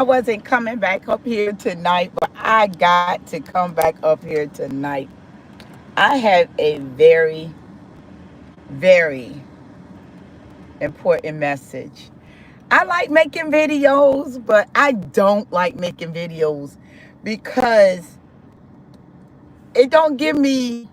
wasn't coming back up here tonight, but I got to come back up here tonight. I have a very, very important message. I like making videos, but I don't like making videos because it don't give me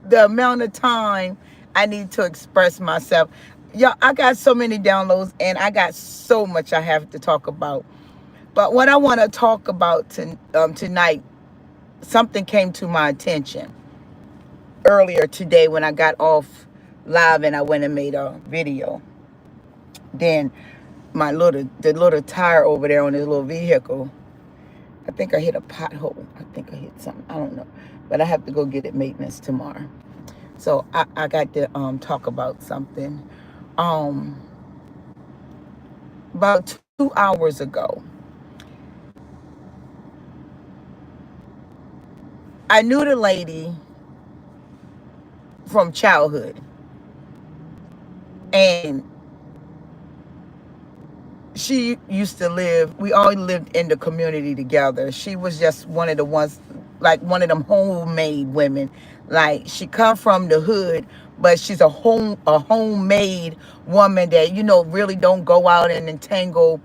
the amount of time I need to express myself. Y'all, I got so many downloads and I got so much I have to talk about. But what I want to talk about tonight, something came to my attention earlier today when I got off live and I went and made a video. Then the little tire over there on this little vehicle, I think I hit a pothole. I think I hit something. I don't know. But I have to go get it maintenance tomorrow. So I got to talk about something. Um, about 2 hours ago, I knew the lady from childhood, and she used to live. We all lived in the community together. She was just one of the ones, like one of them homemade women. Like she come from the hood, but she's a homemade woman that really don't go out and entangle.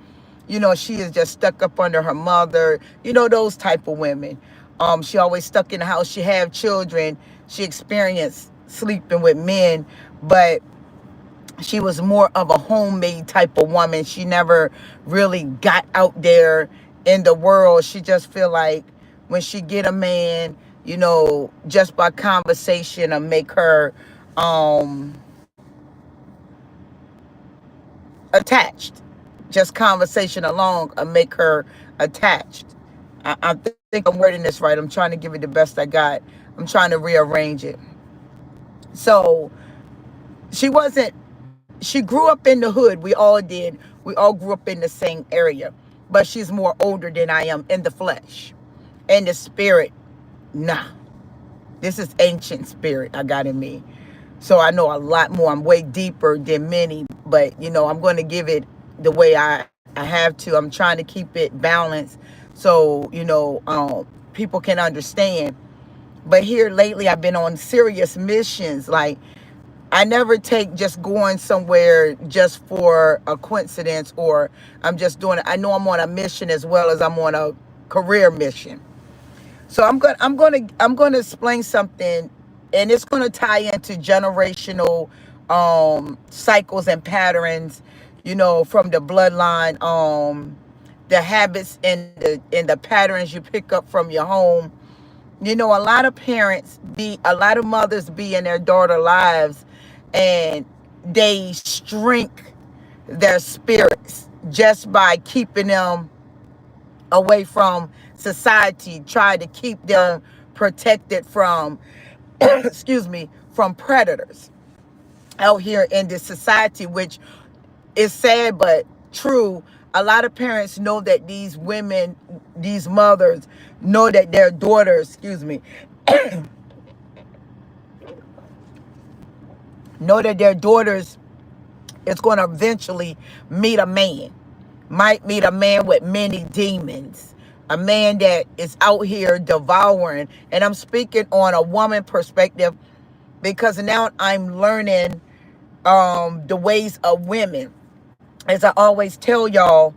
She is just stuck up under her mother. Those type of women. She always stuck in the house. She had children. She experienced sleeping with men, but she was more of a homemade type of woman. She never really got out there in the world. She just feel like when she get a man, just by conversation or make her um attached. Just conversation alone or make her attached. I think I'm wording this right. I'm trying to give it the best I got. I'm trying to rearrange it. So she wasn't she grew up in the hood. We all did. We all grew up in the same area. But she's more older than I am in the flesh. In the spirit, nah. This is ancient spirit I got in me. So I know a lot more. I'm way deeper than many. But, I'm going to give it the way I have to. I'm trying to keep it balanced so, people can understand. But here lately, I've been on serious missions. Like, I never take just going somewhere just for a coincidence or I'm just doing it. I know I'm on a mission as well as I'm on a career mission. So I'm gonna explain something, and it's gonna tie into generational cycles and patterns, from the bloodline, the habits and the patterns you pick up from your home. A lot of a lot of mothers be in their daughter lives and they shrink their spirits just by keeping them away from society, try to keep them protected from, excuse me, from predators out here in this society, which is sad but true. A lot of parents know that these women, these mothers, know that their daughters, excuse me, know that their daughters is going to eventually meet a man, might meet a man with many demons, a man that is out here devouring. And I'm speaking on a woman perspective because now I'm learning the ways of women. As I always tell y'all,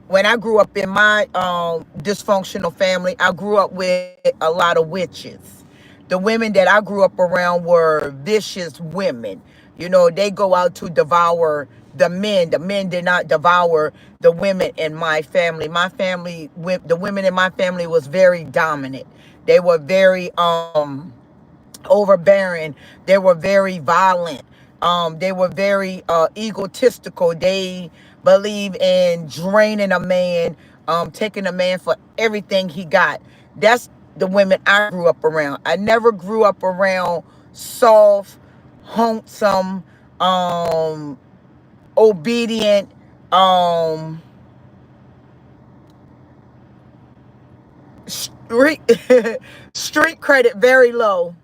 when I grew up in my dysfunctional family, I grew up with a lot of witches. The women that I grew up around were vicious women. They go out to devour the men. The men did not devour the women in my family. The women in my family was very dominant. They were very overbearing. They were very violent. They were very egotistical. They believe in draining a man, taking a man for everything he got. That's the women I grew up around. I never grew up around soft, handsome, obedient, street street credit very low.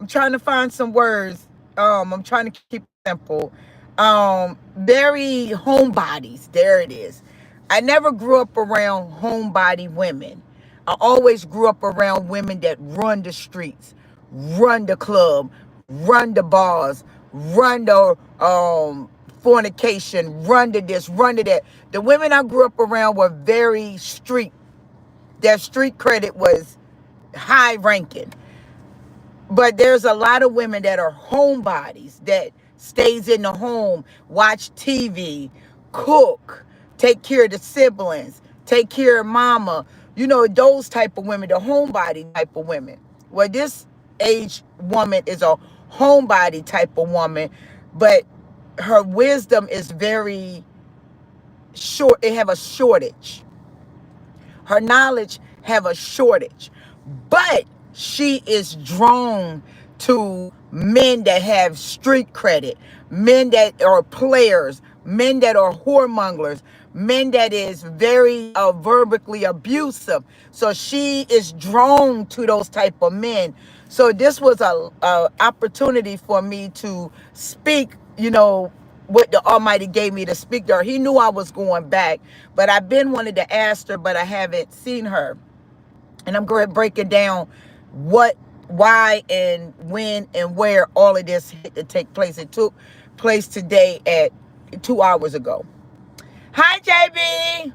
I'm trying to find some words. I'm trying to keep it simple. Very homebodies. There it is. I never grew up around homebody women. I always grew up around women that run the streets, run the club, run the bars, run the fornication, run to this, run to that. The women I grew up around were very street. Their street credit was high ranking. But there's a lot of women that are homebodies that stays in the home, watch TV, cook, take care of the siblings, take care of mama. You know, those type of women, the homebody type of women. Well, this age woman is a homebody type of woman, but her wisdom is very short. It have a shortage. Her knowledge have a shortage, but she is drawn to men that have street credit, men that are players, men that are whoremongers, men that is very verbally abusive. So she is drawn to those type of men. So this was a opportunity for me to speak, you know, what the Almighty gave me to speak to her. He knew I was going back, but I've been wanting to ask her, but I haven't seen her. And I'm going to break it down what, why, and when, and where all of this had to take place. It took place today at 2 hours ago. Hi, JB.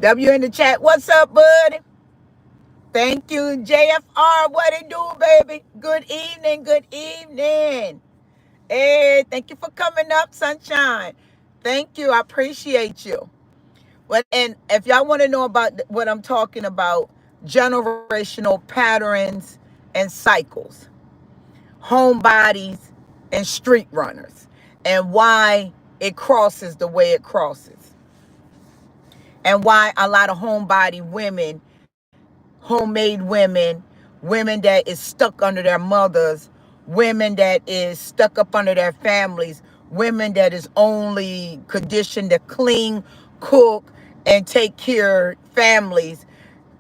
W in the chat. What's up, buddy? Thank you, JFR. What it do, baby? Good evening. Good evening. Hey, thank you for coming up, sunshine. Thank you. I appreciate you. And if y'all want to know about what I'm talking about, generational patterns and cycles, homebodies and street runners, and why it crosses the way it crosses, and why a lot of homebody women, homemade women, women that is stuck under their mothers, women that is stuck up under their families, women that is only conditioned to clean, cook, and take care of families,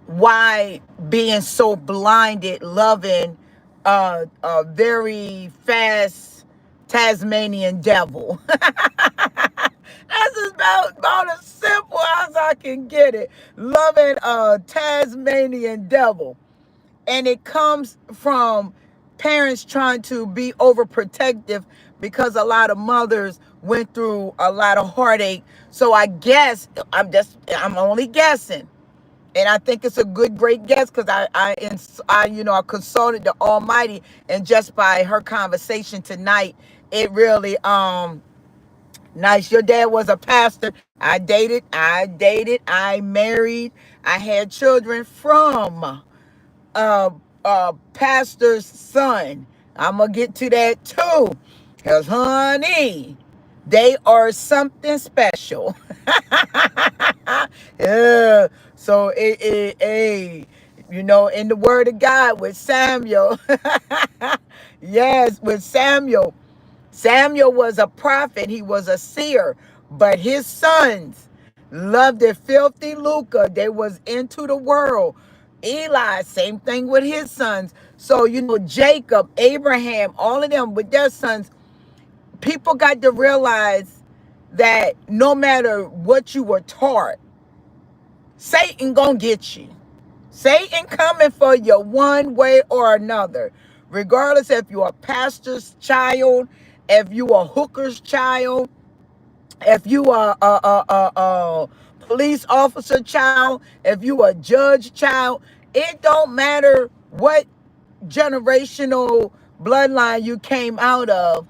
why being so blinded, loving a very fast Tasmanian devil. That's about as simple as I can get it. Loving a Tasmanian devil. And it comes from parents trying to be overprotective because a lot of mothers went through a lot of heartache. So I guess, I'm only guessing. And I think it's a great guess because I consulted the Almighty, and just by her conversation tonight, it really, nice. Your dad was a pastor. I dated, I married, I had children from pastor's son. I'm gonna get to that too, because honey, they are something special. Yeah. So you know, in the word of God with Samuel, yes, with Samuel was a prophet, he was a seer, but his sons loved their filthy lucre. They was into the world. Eli, same thing with his sons. So, you know, Jacob, Abraham, all of them with their sons, people got to realize that no matter what you were taught, Satan gonna get you. Satan coming for you one way or another. Regardless if you're a pastor's child, if you a hooker's child, if you are a police officer child, if you a judge child, it don't matter what generational bloodline you came out of,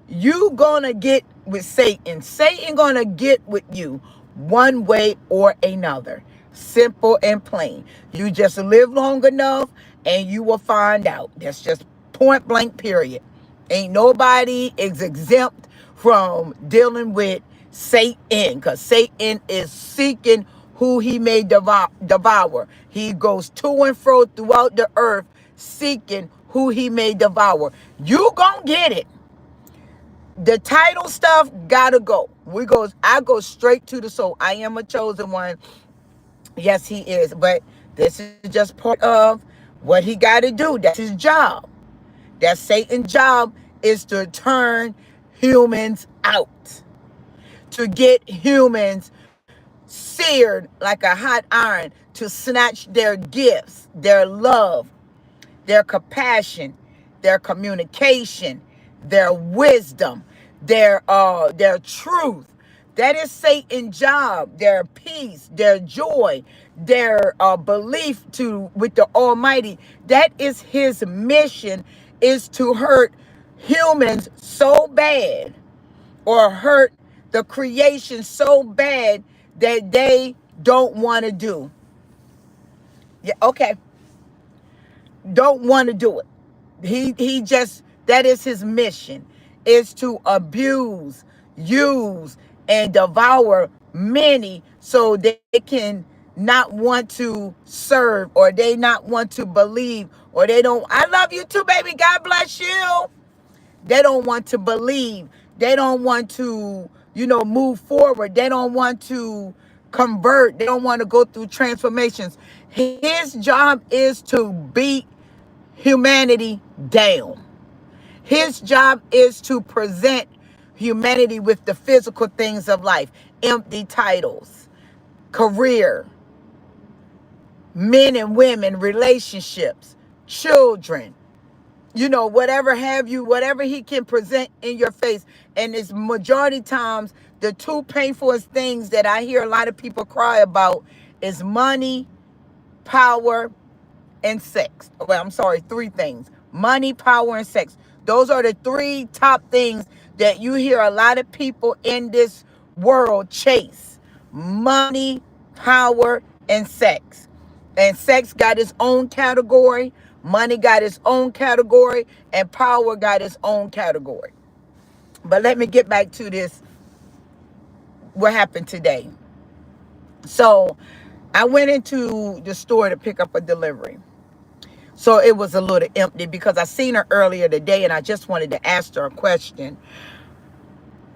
you gonna get with Satan. Satan gonna get with you one way or another. Simple and plain. You just live long enough and you will find out. That's just point blank period. Ain't nobody is exempt from dealing with Satan, because Satan is seeking who he may devour. He goes to and fro throughout the earth seeking who he may devour. You gonna get it. The title stuff gotta go. I go straight to the soul. I am a chosen one. Yes, he is. But this is just part of what he got to do. That's his job. That Satan's job is to turn humans out, to get humans seared like a hot iron, to snatch their gifts, their love, their compassion, their communication, their wisdom, their truth. That is Satan's job. Their peace, their joy, their belief to with the Almighty. That is his mission, is to hurt humans so bad, or hurt the creation so bad that they don't want to do. Yeah, okay. Don't want to do it. He just, that is his mission, is to abuse, use, and devour many, so they can not want to serve, or they not want to believe, or they don't. I love you too, baby. God bless you. They don't want to believe. They don't want to, move forward. They don't want to convert. They don't want to go through transformations. His job is to beat humanity down. His job is to present humanity with the physical things of life: empty titles, career, men and women, relationships, children, whatever have you, whatever he can present in your face. And it's majority times the two painfulest things that I hear a lot of people cry about is money, power, and sex. Well, I'm sorry, three things: money, power, and sex. Those are the three top things that you hear a lot of people in this world chase: money, power, and sex. And sex got its own category, money got its own category, and power got its own category. But let me get back to this, what happened today. So I went into the store to pick up a delivery. So it was a little empty because I seen her earlier today and I just wanted to ask her a question.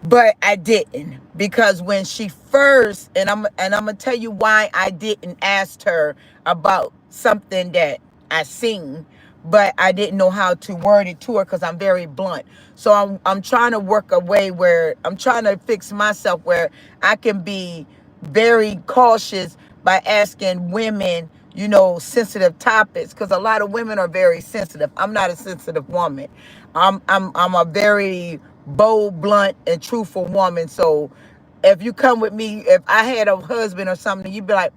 But I didn't, because when she first, and I'm gonna tell you why I didn't ask her about something that I seen, but I didn't know how to word it to her because I'm very blunt. So I'm trying to work a way where I'm trying to fix myself where I can be very cautious by asking women, sensitive topics, because a lot of women are very sensitive. I'm not a sensitive woman. I'm a very bold, blunt, and truthful woman. So if you come with me, if I had a husband or something, you'd be like,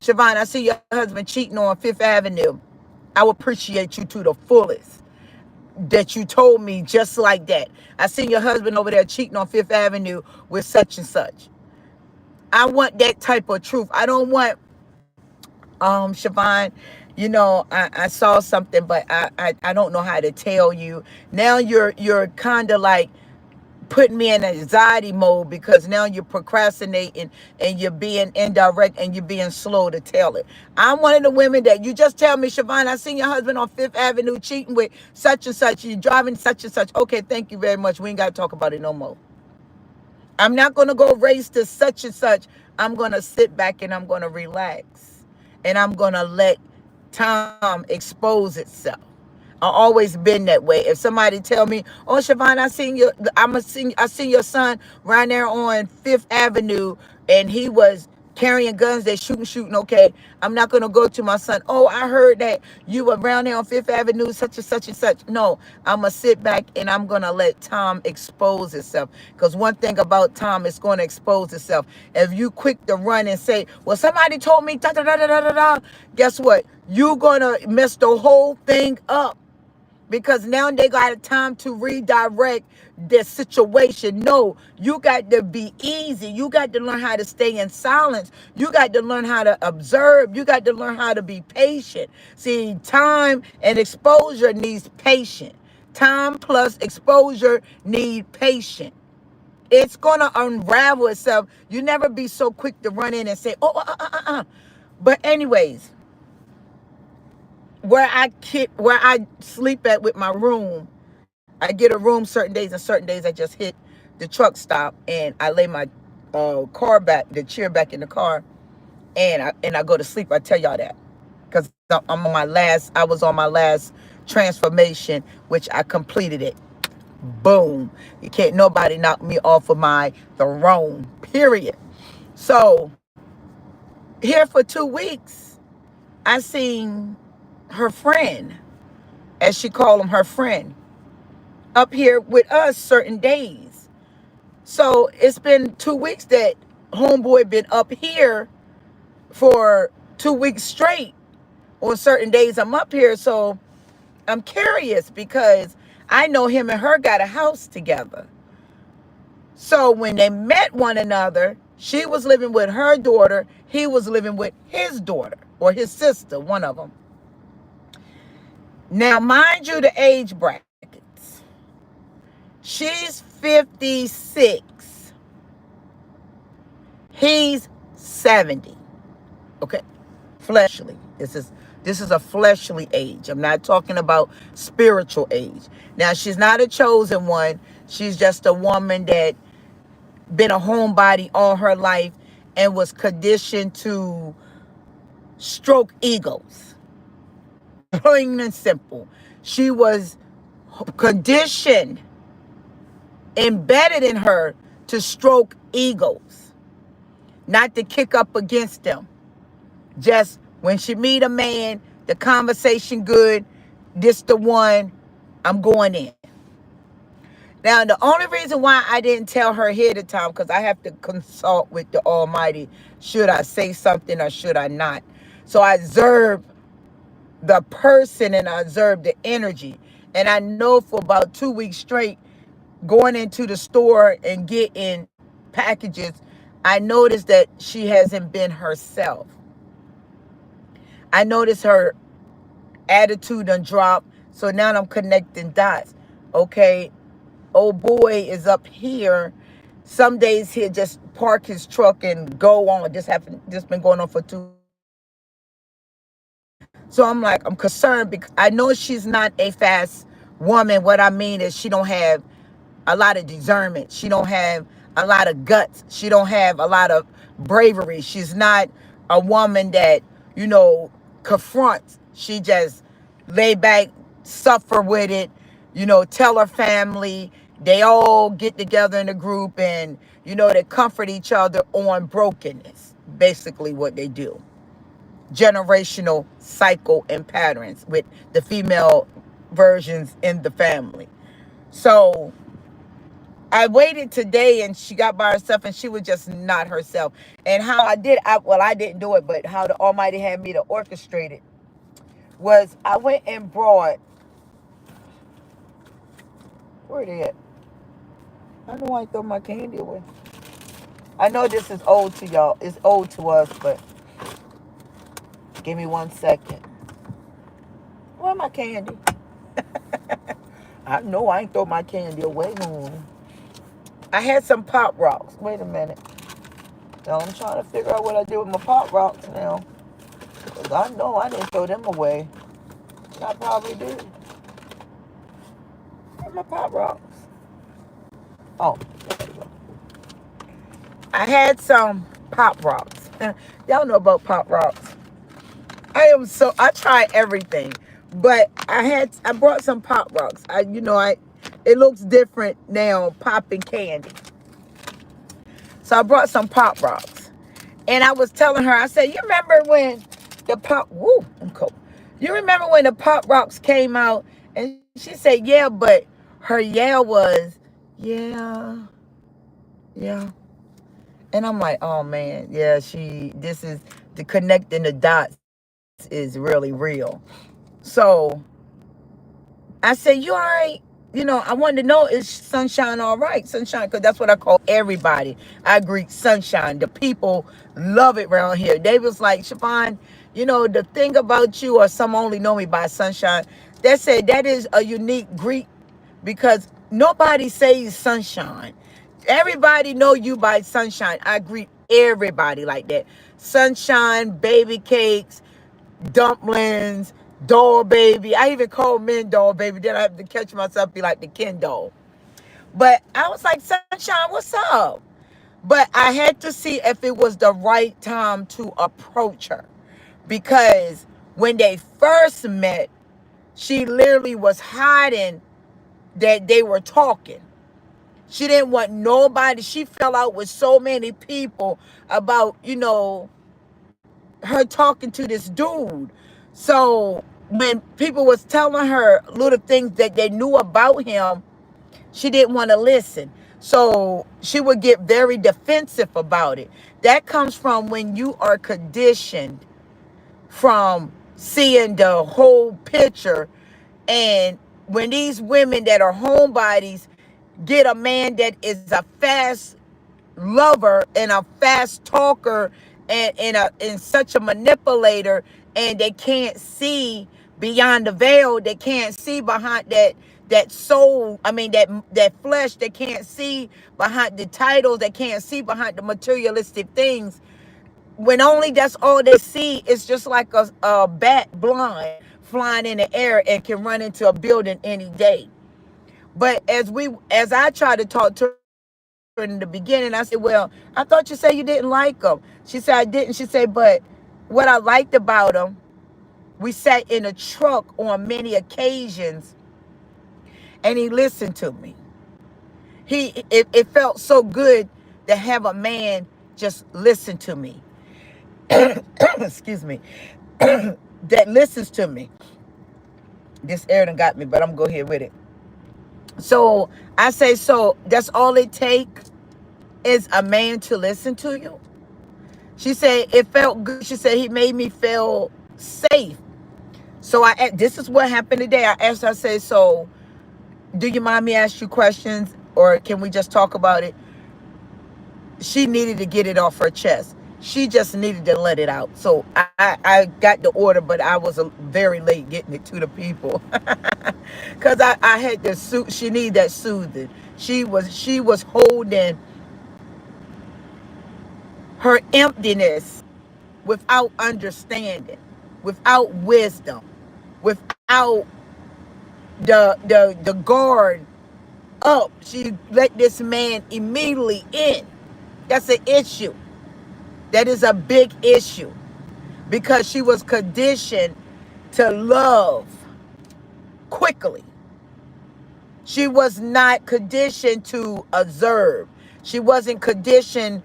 Siobhan, I see your husband cheating on Fifth Avenue. I would appreciate you to the fullest that you told me just like that. I seen your husband over there cheating on Fifth Avenue with such and such. I want that type of truth. I don't want, Siobhan, I saw something, but I don't know how to tell you. Now you're kind of like putting me in anxiety mode, because now you're procrastinating and you're being indirect and you're being slow to tell it. I'm one of the women that you just tell me, Siobhan, I seen your husband on Fifth Avenue cheating with such and such. You're driving such and such. Okay, thank you very much. We ain't got to talk about it no more. I'm not going to go race to such and such. I'm going to sit back and I'm going to relax. And I'm going to let time expose itself. I've always been that way. If somebody tell me, "Oh, Siobhan, I seen your son right there on Fifth Avenue, and he was carrying guns, they shooting." Okay, I'm not gonna go to my son. "Oh, I heard that you were around there on Fifth Avenue, such and such and such." No, I'm gonna sit back and I'm gonna let time expose itself. Because one thing about time, it's gonna expose itself. If you quick to run and say, "Well, somebody told me da da da da da da," guess what? You're gonna mess the whole thing up. Because now they got time to redirect the situation. No, you got to be easy. You got to learn how to stay in silence. You got to learn how to observe. You got to learn how to be patient. See, time and exposure needs patience. Time plus exposure need patience. It's going to unravel itself. You never be so quick to run in and say, "Oh, But anyways, where I sleep at with my room, I get a room certain days, and certain days I just hit the truck stop and I lay my the chair back in the car, and I go to sleep. I tell y'all that because I was on my last transformation, which I completed it. Boom. You can't nobody knock me off of my throne. Period. So here for 2 weeks, I seen her friend, as she called him, her friend, up here with us certain days. So it's been 2 weeks that homeboy been up here for 2 weeks straight. On certain days I'm up here. So I'm curious because I know him and her got a house together. So when they met one another, she was living with her daughter. He was living with his daughter or his sister, one of them. Now, mind you, the age brackets. She's 56. He's 70. Okay? Fleshly. This is a fleshly age. I'm not talking about spiritual age. Now, she's not a chosen one. She's just a woman that been a homebody all her life and was conditioned to stroke egos. Plain and simple. She was conditioned, embedded in her to stroke egos, not to kick up against them. Just when she meet a man, the conversation good, this the one, I'm going in. Now, the only reason why I didn't tell her ahead of time, because I have to consult with the Almighty, should I say something or should I not? So I observed the person and I observed the energy. And I know for about 2 weeks straight, going into the store and getting packages, I noticed that she hasn't been herself. I noticed her attitude done dropped. So now I'm connecting dots. Okay, old boy is up here. Some days he'll just park his truck and go on. This been going on for 2. So I'm like, I'm concerned because I know she's not a fast woman. What I mean is she don't have a lot of discernment. She don't have a lot of guts. She don't have a lot of bravery. She's not a woman that, confronts. She just lay back, suffer with it, tell her family. They all get together in a group and, they comfort each other on brokenness. Basically what they do. Generational cycle and patterns with the female versions in the family. So I waited today and she got by herself and she was just not herself. And how I didn't do it, but how the Almighty had me to orchestrate it was I went and brought, where they at? I know I throw my candy away. I know this is old to y'all. It's old to us, but give me 1 second. Where my candy? I know I ain't throw my candy away. I had some Pop Rocks. Wait a minute. Now I'm trying to figure out what I did with my Pop Rocks now. Because I know I didn't throw them away. I probably did. Where my Pop Rocks? Oh, there we go. I had some Pop Rocks. Y'all know about Pop Rocks. I try everything. But I brought some Pop Rocks. It looks different now, popping candy. So I brought some Pop Rocks. And I was telling her, I said, you remember when I'm cold. You remember when the Pop Rocks came out? And she said, yeah, but her yeah was, yeah. And I'm like, oh man, yeah, this is the connecting the dots is really real. So I said, you all right? I wanted to know, is Sunshine all right? Sunshine, because that's what I call everybody. I agree, Sunshine. The people love it around here. They was like, Siobhan, the thing about you, or some only know me by Sunshine, they said that is a unique greet because nobody says Sunshine. Everybody know you by Sunshine. I greet everybody like that. Sunshine, baby cakes, dumplings, doll baby. I even call men doll baby. Then I have to catch myself, be like the Ken doll. But I was like, Sunshine, what's up? But I had to see if it was the right time to approach her. Because when they first met, she literally was hiding that they were talking. She didn't want nobody. She fell out with so many people about, her talking to this dude. So when people was telling her little things that they knew about him, she didn't want to listen. So she would get very defensive about it. That comes from when you are conditioned from seeing the whole picture. And when these women that are homebodies get a man that is a fast lover and a fast talker and such a manipulator, and they can't see beyond the veil, they can't see behind that soul, that flesh, they can't see behind the titles, they can't see behind the materialistic things. When only that's all they see, it's just like a bat blind flying in the air and can run into a building any day. But as I tried to talk to her in the beginning, I said, well, I thought you said you didn't like him. She said, I didn't. She said, but what I liked about him, we sat in a truck on many occasions and he listened to me. It felt so good to have a man just listen to me. Excuse me. That listens to me. This air done got me, but I'm gonna go ahead with it. So I say, so that's all it takes is a man to listen to you. She said it felt good. She said he made me feel safe. So this is what happened today. I asked her, I said, so do you mind me ask you questions or can we just talk about it? She needed to get it off her chest. She just needed to let it out. So I got the order, but I was very late getting it to the people. Because I had to she needed that soothing. She was holding her emptiness without understanding, without wisdom, without the guard up. She let this man immediately in. That's an issue. That is a big issue because she was conditioned to love quickly. She was not conditioned to observe. She wasn't conditioned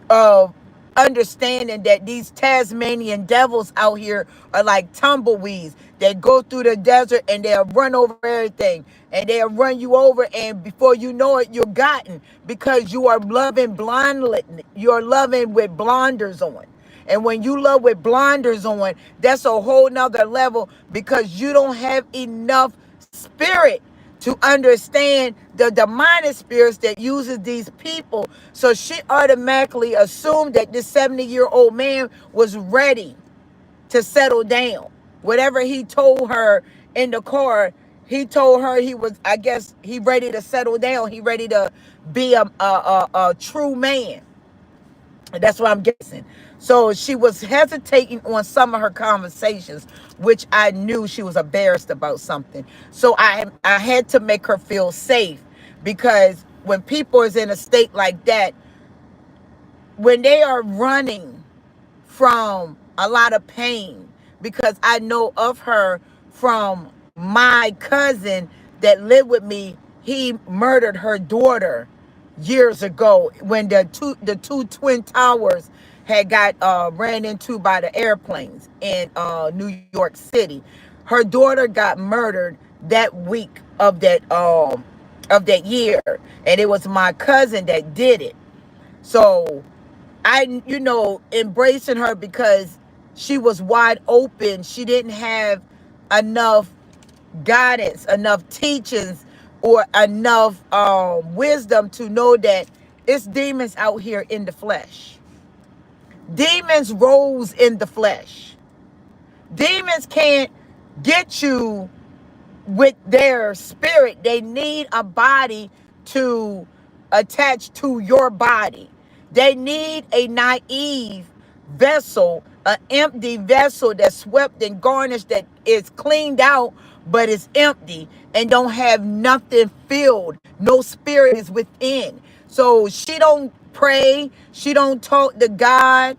of understanding that these Tasmanian devils out here are like tumbleweeds. They go through the desert and they'll run over everything and they'll run you over, and before you know it, you're gotten because you are loving blindly. You're loving with blinders on. And when you love with blinders on, that's a whole nother level because you don't have enough spirit to understand the demonic spirits that uses these people. So she automatically assumed that this 70-year-old man was ready to settle down. Whatever he told her in the car, he told her he was, I guess, he ready to settle down. He ready to be a true man. That's what I'm guessing. So she was hesitating on some of her conversations, which I knew she was embarrassed about something. So I had to make her feel safe because when people is in a state like that, when they are running from a lot of pain, because I know of her from my cousin that lived with me, he murdered her daughter years ago when the two twin towers had got ran into by the airplanes in New York City. Her daughter got murdered that week of that year, and it was my cousin that did it. So I, embracing her because she was wide open. She didn't have enough guidance, enough teachings, or enough wisdom to know that it's demons out here in the flesh. Demons rose in the flesh. Demons can't get you with their spirit. They need a body to attach to your body. They need a naive vessel, an empty vessel that's swept and garnished, that is cleaned out, but is empty and don't have nothing filled. No spirit is within. So she don't pray. She don't talk to God.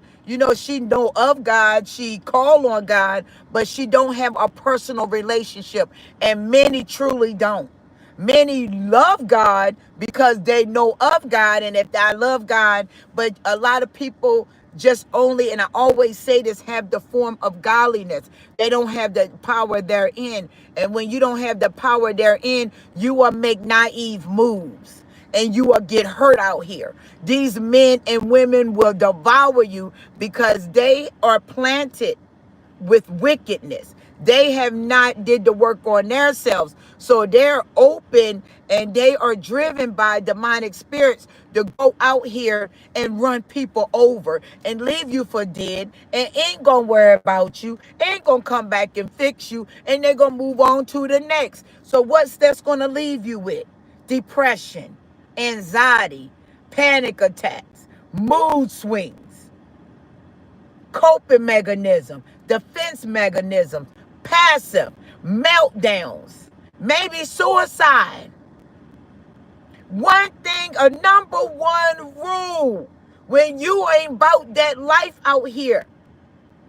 She know of God. She call on God, but she don't have a personal relationship. And many truly don't. Many love God because they know of God, and if I love God, but a lot of people just only, and I always say this, have the form of godliness. They don't have the power therein. And when you don't have the power therein, you will make naive moves and you will get hurt out here. These men and women will devour you because they are planted with wickedness. They have not did the work on themselves. So they're open and they are driven by demonic spirits to go out here and run people over and leave you for dead and ain't gonna worry about you, ain't gonna come back and fix you, and they're gonna move on to the next. So what's that's gonna leave you with? Depression, anxiety, panic attacks, mood swings, coping mechanism, defense mechanism, passive, meltdowns, maybe suicide. One thing, a number one rule, when you ain't about that life out here,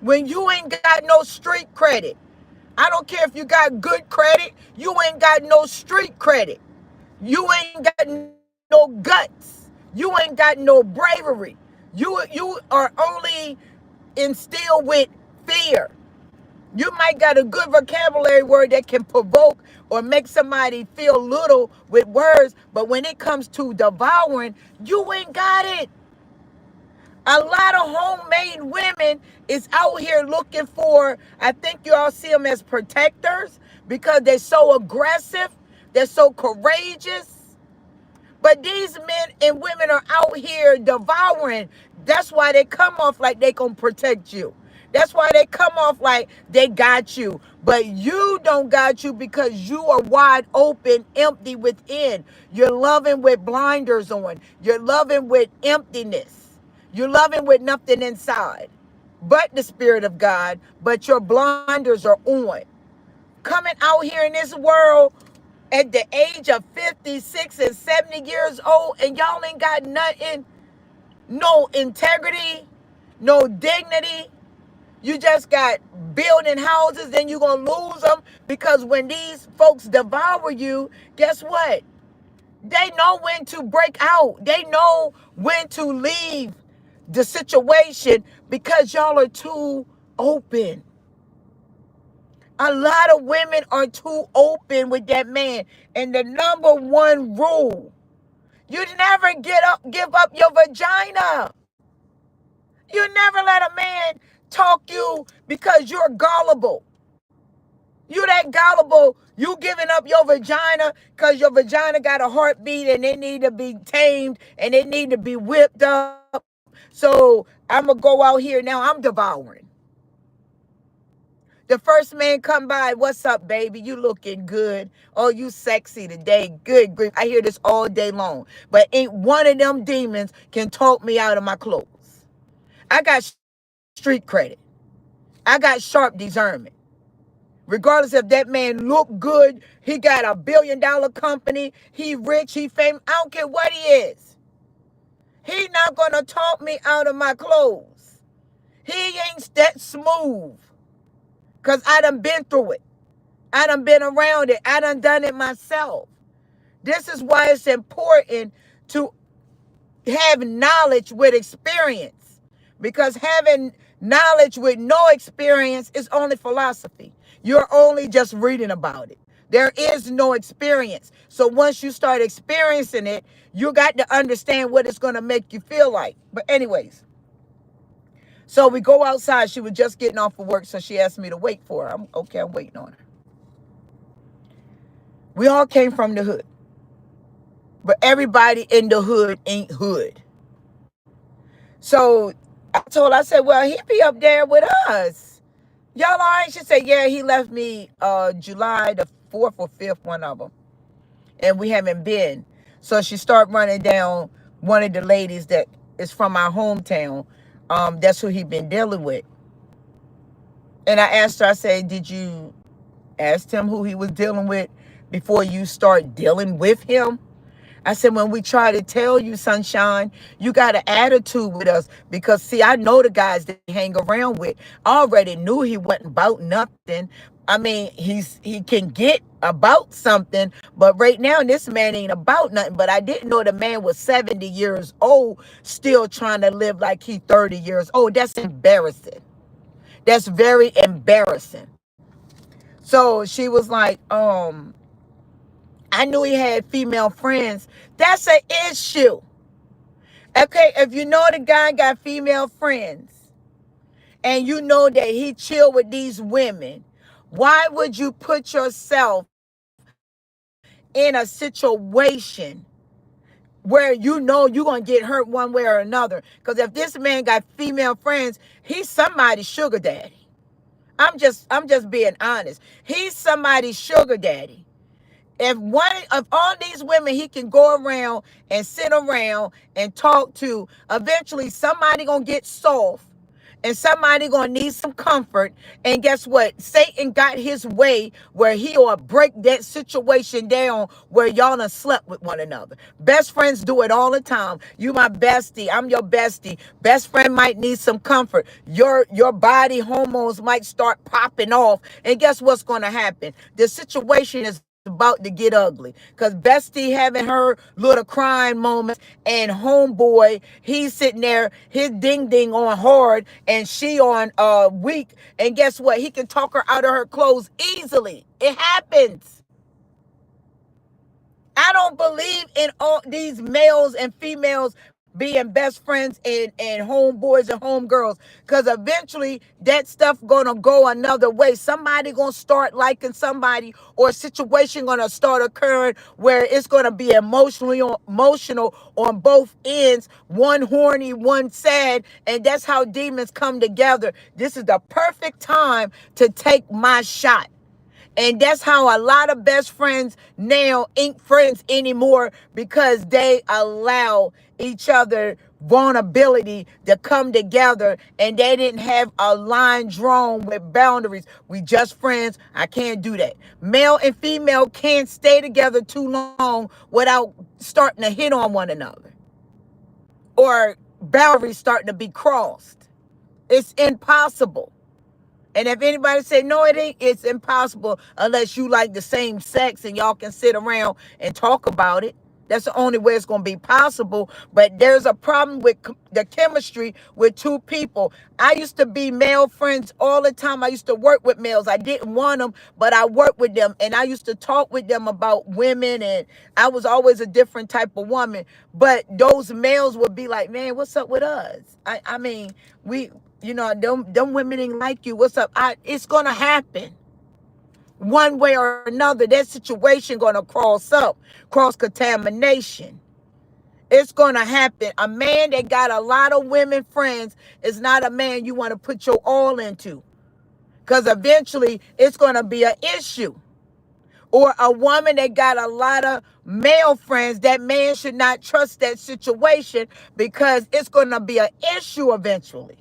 when you ain't got no street credit, I don't care if you got good credit, you ain't got no street credit. You ain't got no guts. You ain't got no bravery. You are only instilled with fear. You might got a good vocabulary word that can provoke or make somebody feel little with words, but when it comes to devouring, you ain't got it. A lot of homemade women is out here looking for, I think you all see them as protectors because they're so aggressive, they're so courageous. But these men and women are out here devouring. That's why they come off like they gonna protect you. That's why they come off like they got you. But you don't got you because you are wide open, empty within. You're loving with blinders on. You're loving with emptiness. You're loving with nothing inside but the Spirit of God, but your blinders are on. Coming out here in this world at the age of 56 and 70 years old, and y'all ain't got nothing, no integrity, no dignity. You just got building houses, then you're going to lose them because when these folks devour you, guess what? They know when to break out. They know when to leave the situation because y'all are too open. A lot of women are too open with that man. And the number one rule, you never give up your vagina. You never let a man talk you because you're gullible. You that gullible, you giving up your vagina because your vagina got a heartbeat and it need to be tamed and it need to be whipped up. So I'm going to go out here now, I'm devouring. The first man come by, what's up, baby? You looking good. Oh, you sexy today. Good grief. I hear this all day long. But ain't one of them demons can talk me out of my clothes. I got street credit. I got sharp discernment. Regardless if that man look good, he got a $1 billion company, he rich, he famous. I don't care what he is. He not going to talk me out of my clothes. He ain't that smooth. Because I done been through it. I done been around it. I done it myself. This is why it's important to have knowledge with experience. Because having knowledge with no experience is only philosophy. You're only just reading about it. There is no experience. So once you start experiencing it, you got to understand what it's going to make you feel like. But anyways, so we go outside. She was just getting off of work, so she asked me to wait for her. I'm waiting on her. We all came from the hood. But everybody in the hood ain't hood. So I said, well, he be up there with us. Y'all all right? She said, yeah, he left me July the 4th or 5th, one of them. And we haven't been. So she started running down one of the ladies that is from our hometown. That's who he been dealing with. And I asked her, I said, did you ask him who he was dealing with before you start dealing with him? I said, when we try to tell you, sunshine, you got an attitude with us. Because, see, I know the guys that he hang around with. I already knew he wasn't about nothing. I mean, he can get about something, but right now this man ain't about nothing. But I didn't know the man was 70 years old, still trying to live like he 30 years old. That's embarrassing. That's very embarrassing. So she was like, I knew he had female friends. That's an issue. Okay, if you know the guy got female friends and you know that he chill with these women, why would you put yourself in a situation where you know you're going to get hurt one way or another? Because if this man got female friends, he's somebody's sugar daddy. I'm just being honest. He's somebody's sugar daddy. If one of all these women he can go around and sit around and talk to, eventually somebody gonna get soft and somebody gonna need some comfort. And guess what? Satan got his way where he'll break that situation down where y'all done slept with one another. Best friends do it all the time. You my bestie, I'm your bestie. Best friend might need some comfort. Your body hormones might start popping off. And guess what's gonna happen? The situation is about to get ugly because bestie having her little crying moments and homeboy he's sitting there his ding ding on hard and she on weak, and guess what, he can talk her out of her clothes easily. It happens. I don't believe in all these males and females being best friends and homeboys and homegirls, because eventually that stuff gonna go another way. Somebody gonna start liking somebody, or a situation gonna start occurring where it's gonna be emotional on both ends, one horny, one sad, and that's how demons come together. This is the perfect time to take my shot. And that's how a lot of best friends now ain't friends anymore, because they allow each other vulnerability to come together, and they didn't have a line drawn with boundaries. We just friends. I can't do that. Male and female can't stay together too long without starting to hit on one another, or boundaries starting to be crossed. It's impossible. And if anybody say, no, it ain't, it's impossible unless you like the same sex and y'all can sit around and talk about it. That's the only way it's going to be possible. But there's a problem with the chemistry with two people. I used to be male friends all the time. I used to work with males. I didn't want them, but I worked with them. And I used to talk with them about women. And I was always a different type of woman. But those males would be like, man, what's up with us? I mean, them women ain't like you. What's up? It's going to happen. One way or another, that situation going to cross contamination. It's going to happen. A man that got a lot of women friends is not a man you want to put your all into, because eventually it's going to be an issue. Or a woman that got a lot of male friends, that man should not trust that situation, because it's going to be an issue eventually.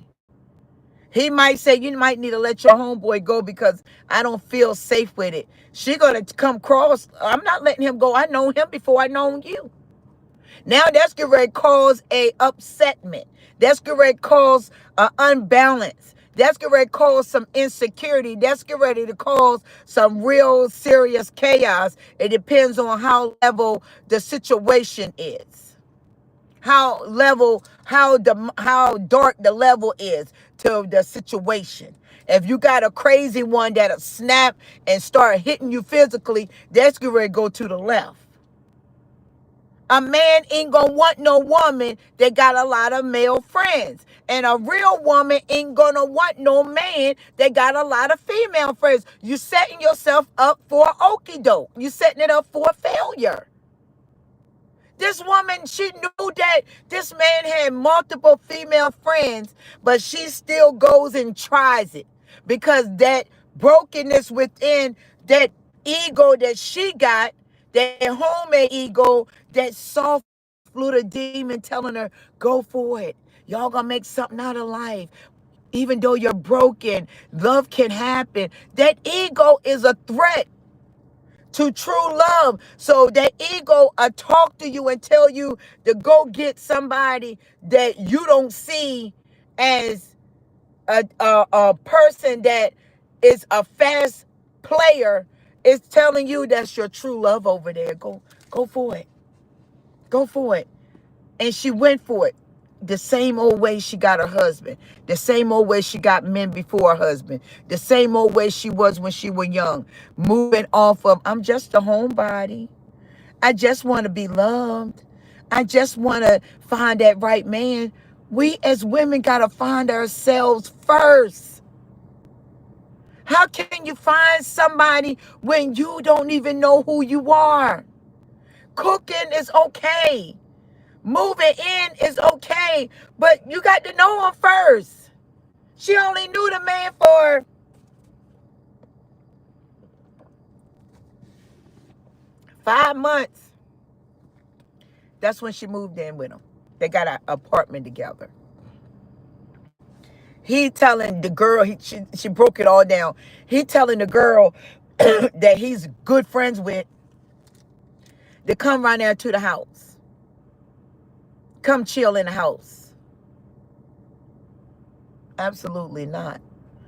He might say, you might need to let your homeboy go because I don't feel safe with it. She gonna come cross. I'm not letting him go. I know him before I know you. Now that's getting ready to cause a upsetment. That's getting ready to cause an unbalance. That's getting ready to cause some insecurity. That's getting ready to cause some real serious chaos. It depends on how level the situation is. How dark the level is to the situation. If you got a crazy one that'll snap and start hitting you physically, that's going to go to the left. A man ain't gonna want no woman that got a lot of male friends. And a real woman ain't gonna want no man that got a lot of female friends. You setting yourself up for an okie doke. You setting it up for a failure. This woman, she knew that this man had multiple female friends, but she still goes and tries it, because that brokenness within, that ego that she got, that homemade ego, that soft little demon telling her, go for it. Y'all gonna make something out of life. Even though you're broken, love can happen. That ego is a threat to true love. So that ego talk to you and tell you to go get somebody that you don't see as a person that is a fast player is telling you that's your true love over there, go for it. Go for it. And she went for it. The same old way she got her husband. The same old way she got men before her husband. The same old way she was when she was young. Moving off of, I'm just a homebody. I just want to be loved. I just want to find that right man. We as women got to find ourselves first. How can you find somebody when you don't even know who you are? Cooking is okay. Moving in is okay. But you got to know him first. She only knew the man for 5 months. That's when she moved in with him. They got an apartment together. He telling the girl, she broke it all down. He telling the girl that he's good friends with to come right there to the house. Come chill in the house. Absolutely not.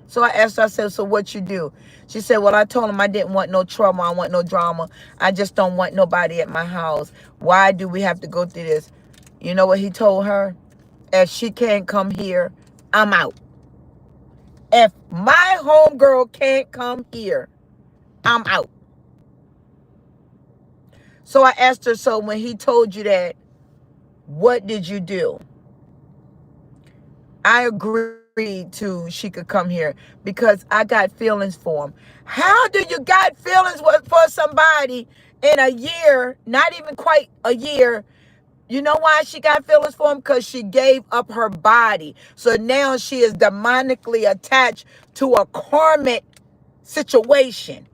So I asked her, I said, so what you do? She said, well, I told him I didn't want no trouble. I want no drama. I just don't want nobody at my house. Why do we have to go through this? You know what he told her? If she can't come here, I'm out. If my homegirl can't come here, I'm out. So I asked her, so when he told you that, what did you do? I agreed to she could come here because I got feelings for him. How do you got feelings for somebody in a year, not even quite a year? You know why she got feelings for him? Because she gave up her body. So now she is demonically attached to a karmic situation.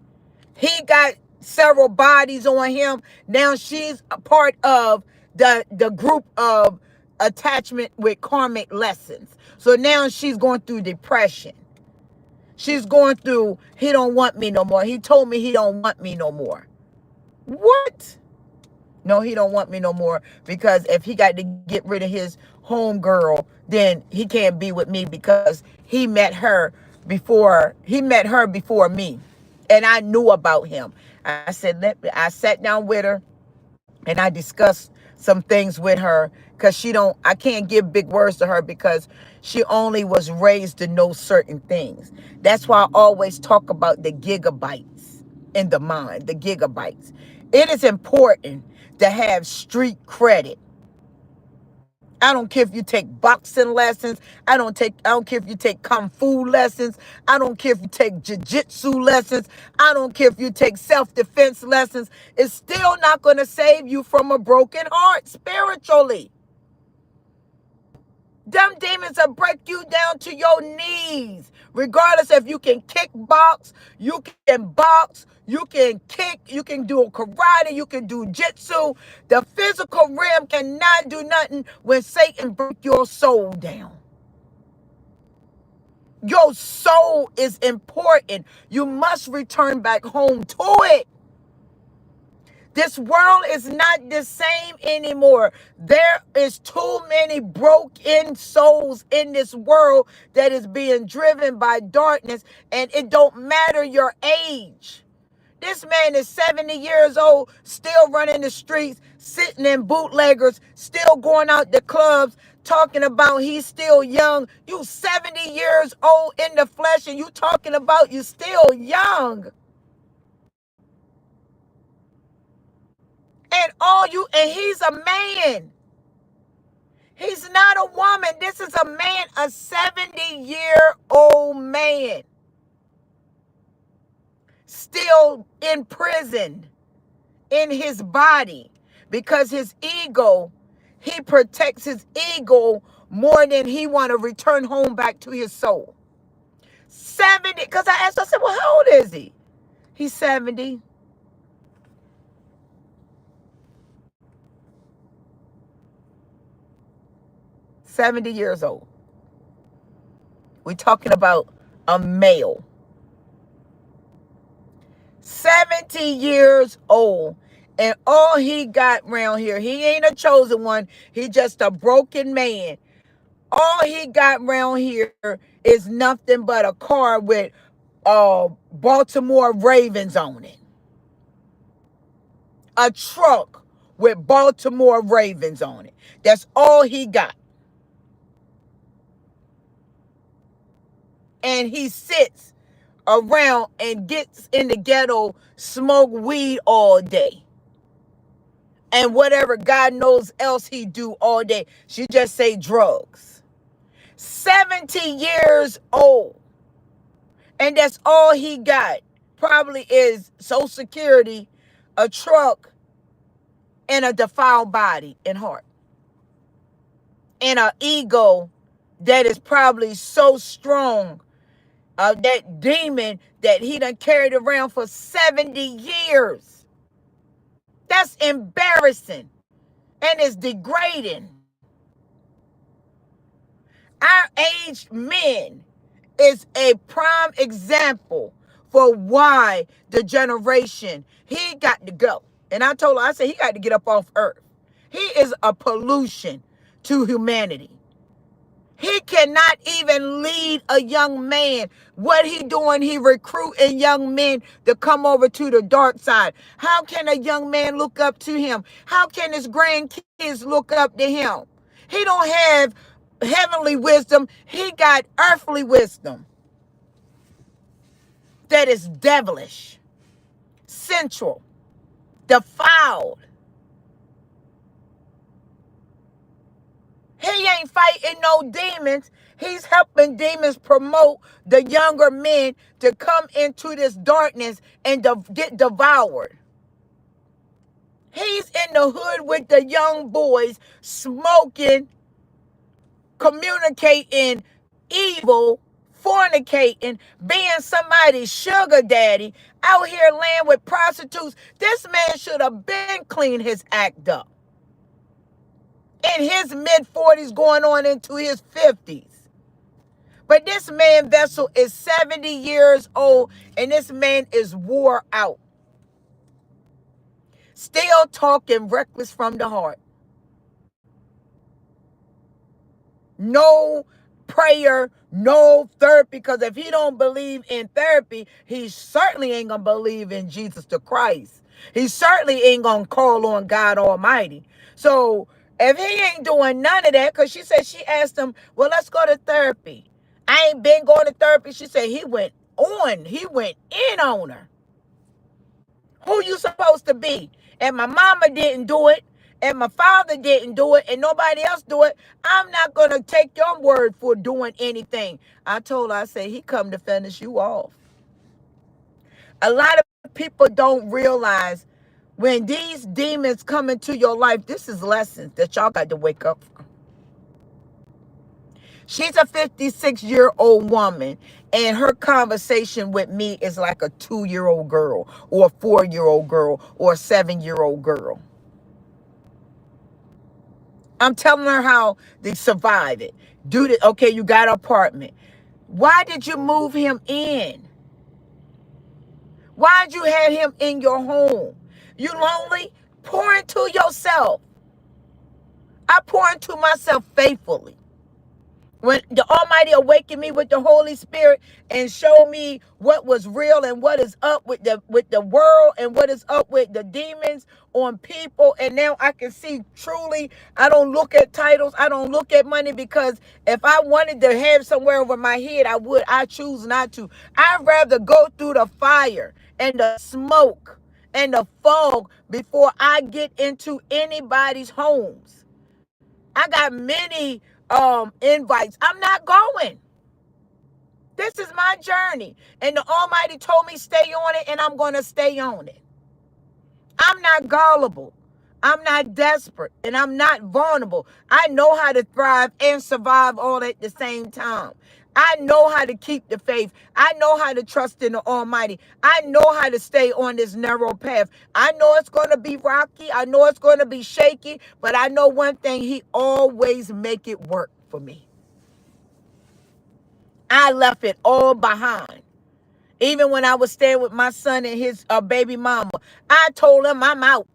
He got several bodies on him. Now she's a part of the group of attachment with karmic lessons. So now she's going through depression. She's going through, he don't want me no more. He told me he don't want me no more. What? No, he don't want me no more because if he got to get rid of his homegirl, then he can't be with me because he met her before me. And I knew about him. I I sat down with her and I discussed some things with her because I can't give big words to her because she only was raised to know certain things. That's why I always talk about the gigabytes in the mind, the gigabytes. It is important to have street credit. I don't care if you take boxing lessons. I don't care if you take kung fu lessons. I don't care if you take jiu-jitsu lessons. I don't care if you take self-defense lessons. It's still not going to save you from a broken heart spiritually. Them demons will break you down to your knees. Regardless if you can kickbox, you can box, you can kick, you can do karate, you can do jitsu. The physical realm cannot do nothing when Satan breaks your soul down. Your soul is important. You must return back home to it. This world is not the same anymore. There is too many broken souls in this world that is being driven by darkness, and it don't matter your age. This man is 70 years old, still running the streets, sitting in bootleggers, still going out to clubs, talking about he's still young. You 70 years old in the flesh, and you talking about you still young. And he's a man. He's not a woman. This is a man, a 70-year-old man. Still in prison in his body because his ego, he protects his ego more than he want to return home back to his soul. 70, because I asked, I said, well, how old is he? He's 70. Years old. We're talking about a male. 70 years old. And all he got around here, he ain't a chosen one. He just a broken man. All he got around here is nothing but a car with Baltimore Ravens on it. A truck with Baltimore Ravens on it. That's all he got. And he sits around and gets in the ghetto, smoke weed all day. And whatever God knows else he do all day. She just say drugs. 70 years old. And that's all he got. Probably is Social Security, a truck, and a defiled body and heart. And an ego that is probably so strong, that demon that he done carried around for 70 years. That's embarrassing. And it's degrading. Our aged men is a prime example for why the generation, he got to go. And I told her, I said, he got to get up off earth. He is a pollution to humanity. He cannot even lead a young man. What he doing, he recruiting young men to come over to the dark side. How can a young man look up to him? How can his grandkids look up to him? He don't have heavenly wisdom. He got earthly wisdom that is devilish, sensual, defiled. He ain't fighting no demons. He's helping demons promote the younger men to come into this darkness and get devoured. He's in the hood with the young boys, smoking, communicating evil, fornicating, being somebody's sugar daddy, out here laying with prostitutes. This man should have been cleaned his act up. In his mid-40s going on into his 50s. But this man vessel is 70 years old and this man is wore out. Still talking reckless from the heart. No prayer, no therapy, because if he don't believe in therapy, he certainly ain't gonna believe in Jesus the Christ. He certainly ain't gonna call on God Almighty. So if he ain't doing none of that, because she said, she asked him, well, let's go to therapy. I ain't been going to therapy. She said he went in on her. Who you supposed to be? And my mama didn't do it, and my father didn't do it, and nobody else do it. I'm not going to take your word for doing anything. I told her, I said, he come to finish you off. A lot of people don't realize when these demons come into your life, this is lessons that y'all got to wake up from. She's a 56-year-old woman, and her conversation with me is like a 2-year-old girl or a 4-year-old girl or a 7-year-old girl. I'm telling her how they survive it. Okay, you got an apartment. Why did you move him in? Why'd you have him in your home? You lonely? Pour into yourself. I pour into myself faithfully. When the Almighty awakened me with the Holy Spirit and showed me what was real and what is up with the world and what is up with the demons on people, and now I can see truly. I don't look at titles, I don't look at money, because if I wanted to have somewhere over my head, I would. I choose not to. I'd rather go through the fire and the smoke and the fog before I get into anybody's homes. I got many invites. I'm not going. This is my journey. And the Almighty told me stay on it, and I'm going to stay on it. I'm not gullible. I'm not desperate, and I'm not vulnerable. I know how to thrive and survive all at the same time. I know how to keep the faith. I know how to trust in the Almighty. I know how to stay on this narrow path. I know it's going to be rocky. I know it's going to be shaky, but I know one thing, he always make it work for me. I left it all behind. Even when I was staying with my son and his baby mama, I told him I'm out.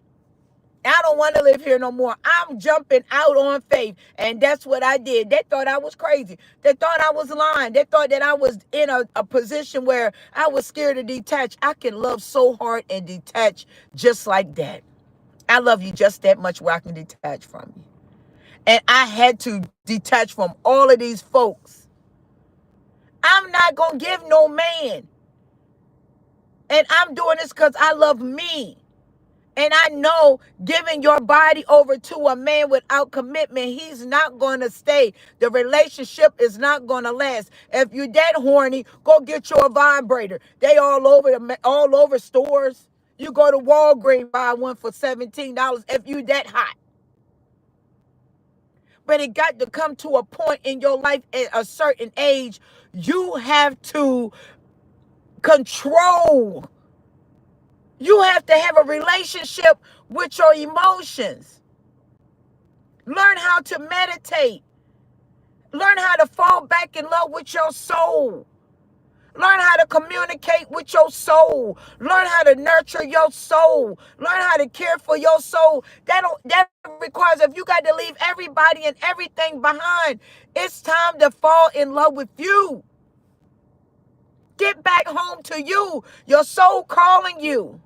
I don't want to live here no more. I'm jumping out on faith. And that's what I did. They thought I was crazy. They thought I was lying. They thought that I was in a position where I was scared to detach. I can love so hard and detach just like that. I love you just that much where I can detach from you. And I had to detach from all of these folks. I'm not going to give no man. And I'm doing this because I love me. And I know giving your body over to a man without commitment, he's not going to stay. The relationship is not going to last. If you're that horny, go get your vibrator. They all over stores. You go to Walgreens, buy one for $17 if you that hot. But it got to come to a point in your life at a certain age, you have to control. You have to have a relationship with your emotions. Learn how to meditate. Learn how to fall back in love with your soul. Learn how to communicate with your soul. Learn how to nurture your soul. Learn how to care for your soul. That requires, if you got to leave everybody and everything behind, it's time to fall in love with you. Get back home to you. Your soul calling you.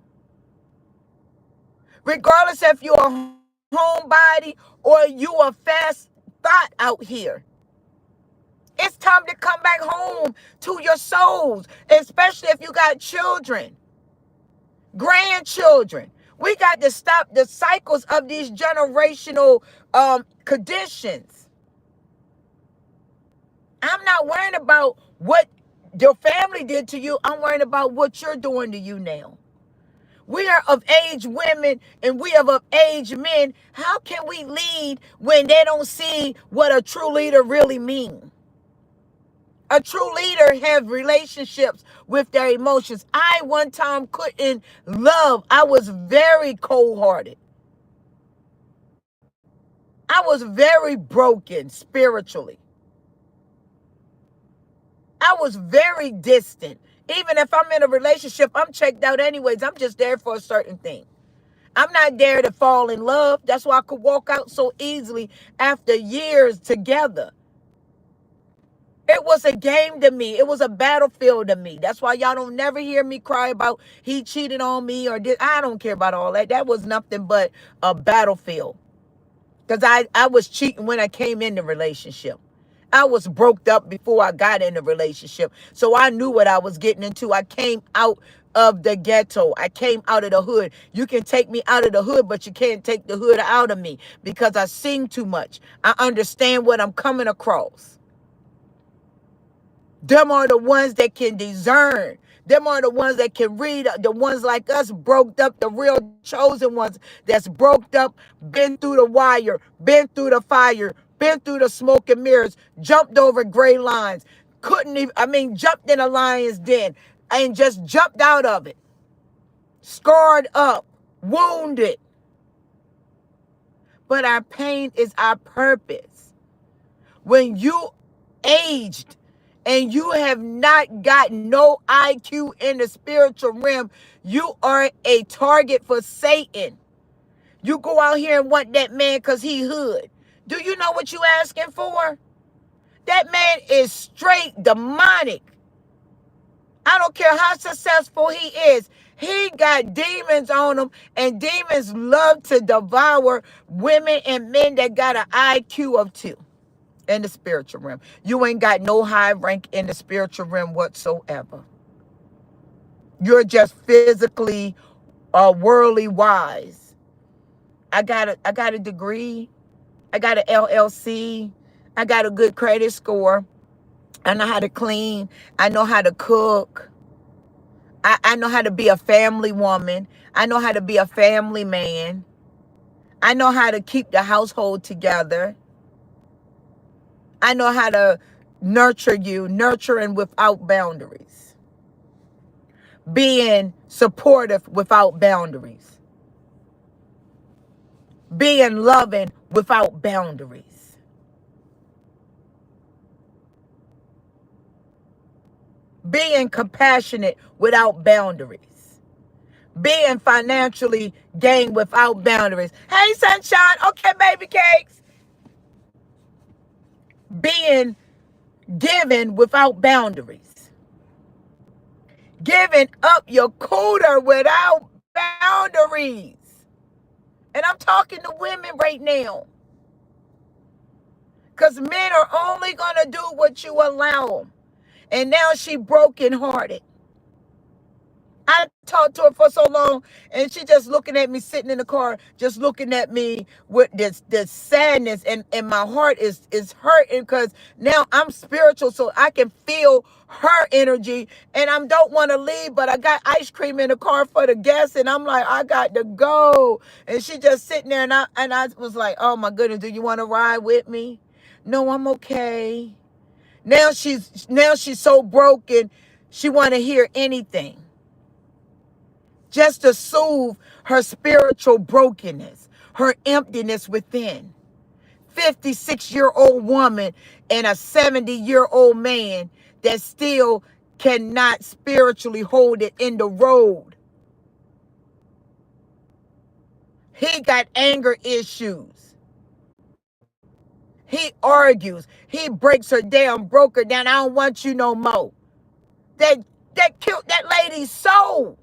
Regardless if you're a homebody or you a fast thought out here. It's time to come back home to your souls, especially if you got children, grandchildren. We got to stop the cycles of these generational conditions. I'm not worrying about what your family did to you. I'm worrying about what you're doing to you now. We are of age women and we are of age men. How can we lead when they don't see what a true leader really means? A true leader have relationships with their emotions. I one time couldn't love. I was very cold-hearted. I was very broken spiritually. I was very distant. Even if I'm in a relationship, I'm checked out anyways. I'm just there for a certain thing. I'm not there to fall in love. That's why I could walk out so easily after years together. It was a game to me. It was a battlefield to me. That's why y'all don't never hear me cry about he cheated on me or did. I don't care about all that. That was nothing but a battlefield. Because I was cheating when I came in the relationship. I was broke up before I got in the relationship. So I knew what I was getting into. I came out of the ghetto. I came out of the hood. You can take me out of the hood, but you can't take the hood out of me because I sing too much. I understand what I'm coming across. Them are the ones that can discern. Them are the ones that can read. The ones like us broke up, the real chosen ones that's broke up, been through the wire, been through the fire, been through the smoke and mirrors, jumped over gray lines, jumped in a lion's den and just jumped out of it. Scarred up, wounded. But our pain is our purpose. When you aged and you have not got no IQ in the spiritual realm, you are a target for Satan. You go out here and want that man because he hood. Do you know what you asking for? That man is straight demonic. I don't care how successful he is. He got demons on him, and demons love to devour women and men that got an IQ of 2. In the spiritual realm. You ain't got no high rank in the spiritual realm whatsoever. You're just physically worldly wise. I got a degree. I got an LLC. I got a good credit score. I know how to clean. I know how to cook. I know how to be a family woman. I know how to be a family man. I know how to keep the household together. I know how to nurture you, nurturing without boundaries. Being supportive without boundaries. Being loving without boundaries. Being compassionate without boundaries. Being financially gained without boundaries. Hey, sunshine. Okay, baby cakes. Being given without boundaries. Giving up your cooter without boundaries. And I'm talking to women right now. Because men are only going to do what you allow them. And now she brokenhearted. I talked to her for so long, and she just looking at me sitting in the car, just looking at me with this sadness, and my heart is hurting because now I'm spiritual, so I can feel her energy, and I don't want to leave, but I got ice cream in the car for the guests, and I'm like, I got to go. And she just sitting there, and I was like, oh my goodness, do you want to ride with me? No, I'm okay. Now she's so broken, she want to hear anything just to soothe her spiritual brokenness, her emptiness within. 56-year-old woman and a 70-year-old man that still cannot spiritually hold it in the road. He got anger issues. He argues. He breaks her down, broke her down. I don't want you no more. That killed that lady's soul.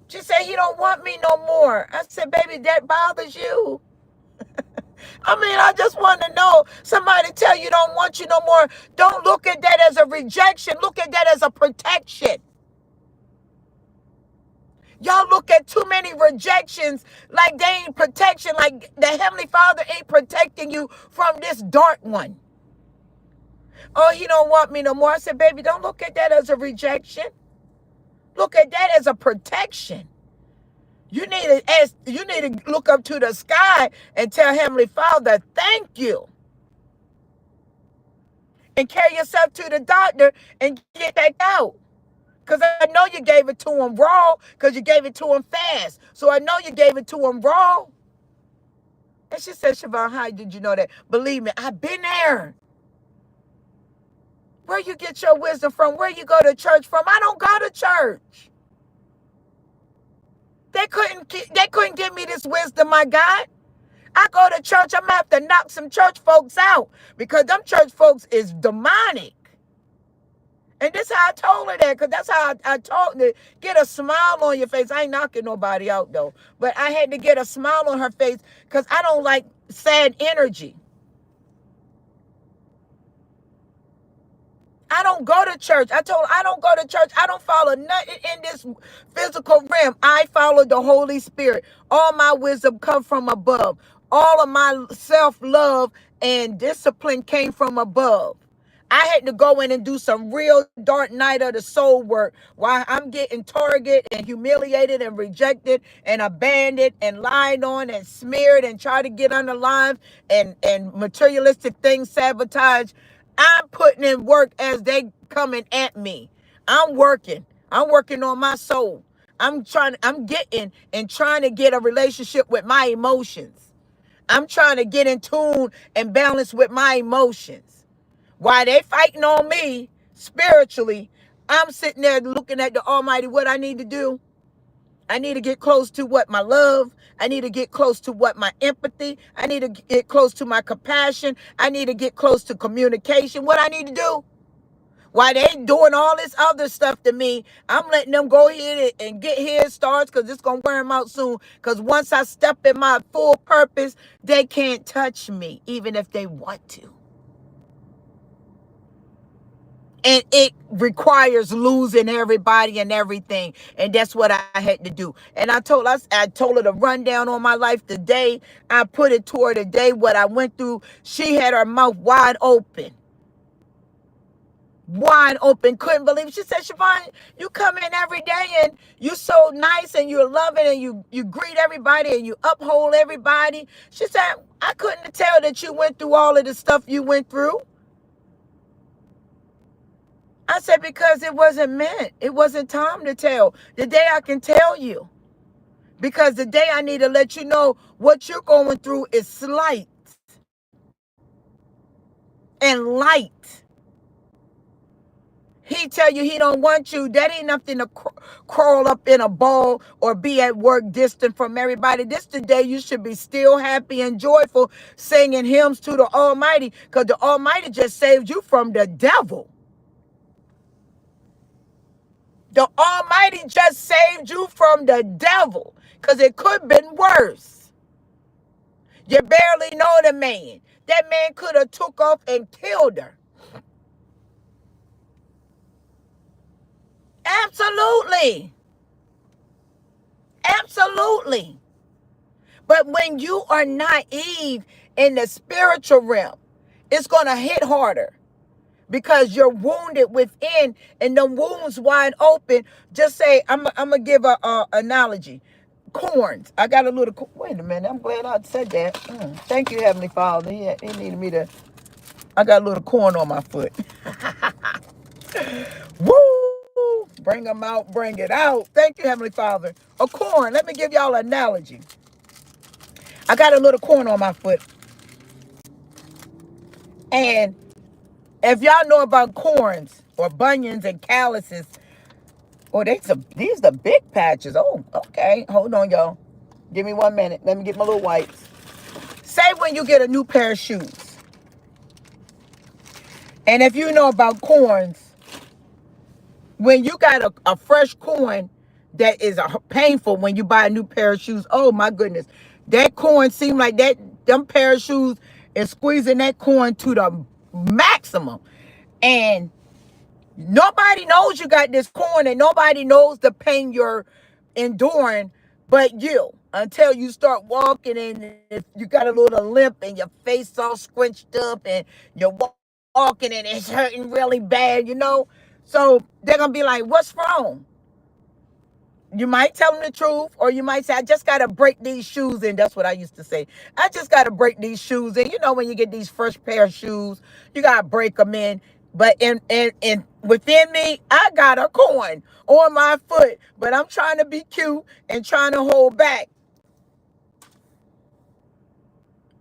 She said, he don't want me no more. I said, baby, that bothers you. I mean, I just want to know, somebody tell you don't want you no more. Don't look at that as a rejection. Look at that as a protection. Y'all look at too many rejections like they ain't protection, like the Heavenly Father ain't protecting you from this dark one. Oh, he don't want me no more. I said, baby, don't look at that as a rejection. Look at that as a protection. You need to look up to the sky and tell Heavenly Father, thank you. And carry yourself to the doctor and get that out. Because I know you gave it to him raw because you gave it to him fast. So I know you gave it to him raw. And she said, Siobhan, how did you know that? Believe me, I've been there. Where you get your wisdom from? Where you go to church from? I don't go to church. They couldn't give me this wisdom I got. I go to church, I'm going to have to knock some church folks out because them church folks is demonic. And this is how I told her that, because that's how I told her, get a smile on your face. I ain't knocking nobody out, though. But I had to get a smile on her face because I don't like sad energy. I don't go to church. I told her I don't go to church. I don't follow nothing in this physical realm. I follow the Holy Spirit. All my wisdom comes from above. All of my self-love and discipline came from above. I had to go in and do some real dark night of the soul work while I'm getting targeted and humiliated and rejected and abandoned and lied on and smeared and tried to get underlined and materialistic things sabotaged. I'm putting in work as they coming at me. I'm working. I'm working on my soul. I'm getting and trying to get a relationship with my emotions. I'm trying to get in tune and balance with my emotions. While they fighting on me spiritually, I'm sitting there looking at the Almighty, what I need to do. I need to get close to what my love. I need to get close to what my empathy. I need to get close to my compassion. I need to get close to communication. What I need to do. While they doing all this other stuff to me, I'm letting them go ahead and get head starts because it's going to wear them out soon. Because once I step in my full purpose, they can't touch me, even if they want to. And it requires losing everybody and everything. And that's what I had to do. And I told her the rundown on my life today. I put it to her today, what I went through. She had her mouth wide open. Wide open. Couldn't believe it. She said, Siobhan, you come in every day and you're so nice and you're loving and you greet everybody and you uphold everybody. She said, I couldn't tell that you went through all of the stuff you went through. I said, because it wasn't meant. It wasn't time to tell. The day I can tell you. Because the day I need to let you know what you're going through is slight and light. He tell you he don't want you. That ain't nothing to crawl up in a ball or be at work distant from everybody. This the day you should be still happy and joyful, singing hymns to the Almighty, because the Almighty just saved you from the devil. The Almighty just saved you from the devil, because it could have been worse. You barely know the man. That man could have took off and killed her. Absolutely. Absolutely. But when you are naive in the spiritual realm, it's going to hit harder because you're wounded within and the wounds wide open. Just say, I'm going to give a analogy. Corns. I got a little, wait a minute. I'm glad I said that. Thank you, Heavenly Father. He needed me to, I got a little corn on my foot. Woo! Bring them out, bring it out. Thank you, Heavenly Father. A corn. Let me give y'all an analogy. I got a little corn on my foot. And if y'all know about corns or bunions and calluses, these are big patches. Oh, okay. Hold on, y'all. Give me 1 minute. Let me get my little wipes. Say when you get a new pair of shoes. And if you know about corns, when you got a fresh corn that is painful when you buy a new pair of shoes, oh my goodness. That corn seemed like them pair of shoes is squeezing that corn to the maximum. And nobody knows you got this corn and nobody knows the pain you're enduring but you, until you start walking and you got a little limp and your face all squinched up and you're walking and it's hurting really bad, So they're going to be like, what's wrong? You might tell them the truth, or you might say, I just got to break these shoes in. That's what I used to say. I just got to break these shoes in. When you get these fresh pair of shoes, you got to break them in. But in within me, I got a corn on my foot, but I'm trying to be cute and trying to hold back.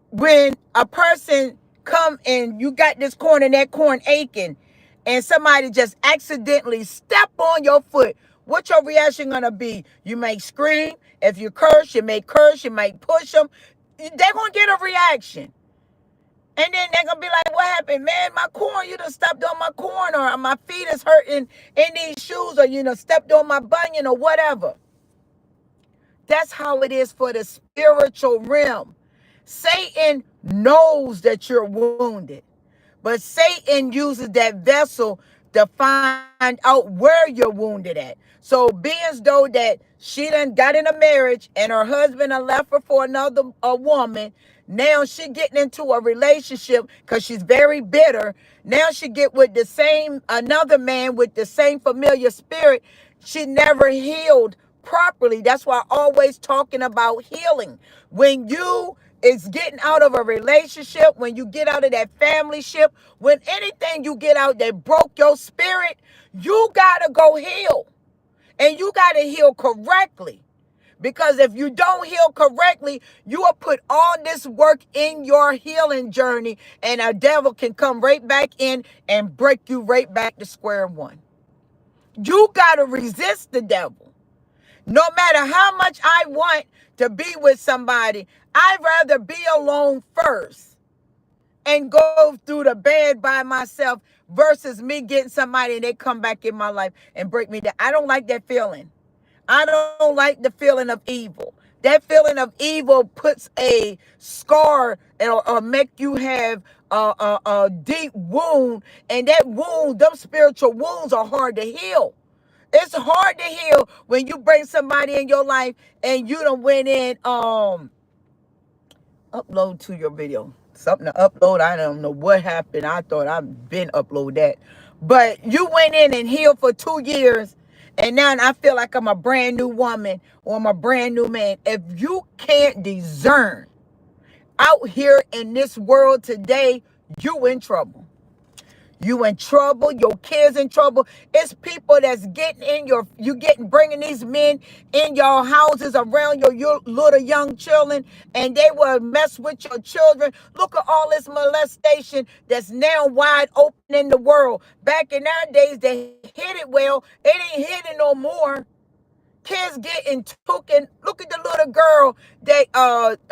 When a person come and you got this corn and that corn aching, and somebody just accidentally step on your foot, what's your reaction gonna be? You may scream. If you curse, you may curse. You might push them. They're gonna get a reaction. And then they're going to be like, what happened? Man, my corn, you done stepped on my corn, or my feet is hurting in these shoes, or you done stepped on my bunion, or whatever. That's how it is for the spiritual realm. Satan knows that you're wounded, but Satan uses that vessel to find out where you're wounded at. So being as though that she done got in a marriage and her husband done left her for another woman, now she getting into a relationship because she's very bitter. Now she get with another man with the same familiar spirit. She never healed properly. That's why I'm always talking about healing. When you is getting out of a relationship, when you get out of that family ship, when anything you get out that broke your spirit, you gotta go heal. And you gotta heal correctly. Because if you don't heal correctly, you will put all this work in your healing journey, and a devil can come right back in and break you right back to square one. You gotta resist the devil. No matter how much I want to be with somebody, I'd rather be alone first and go through the bed by myself versus me getting somebody and they come back in my life and break me down. I don't like that feeling. I don't like the feeling of evil. That feeling of evil puts a scar or make you have a deep wound. And that wound, them spiritual wounds are hard to heal. It's hard to heal when you bring somebody in your life and you done went in, upload to your video. Something to upload. I don't know what happened. I thought I'd been upload that. But you went in and healed for 2 years. And now I feel like I'm a brand new woman or I'm a brand new man. If you can't discern out here in this world today, you in trouble. You in trouble, your kids in trouble. It's people that's getting in bringing these men in your houses around your little young children, and they will mess with your children. Look at all this molestation that's now wide open in the world. Back in our days, they hid it well. They didn't hid it no more. Kids getting taken. Look at the little girl that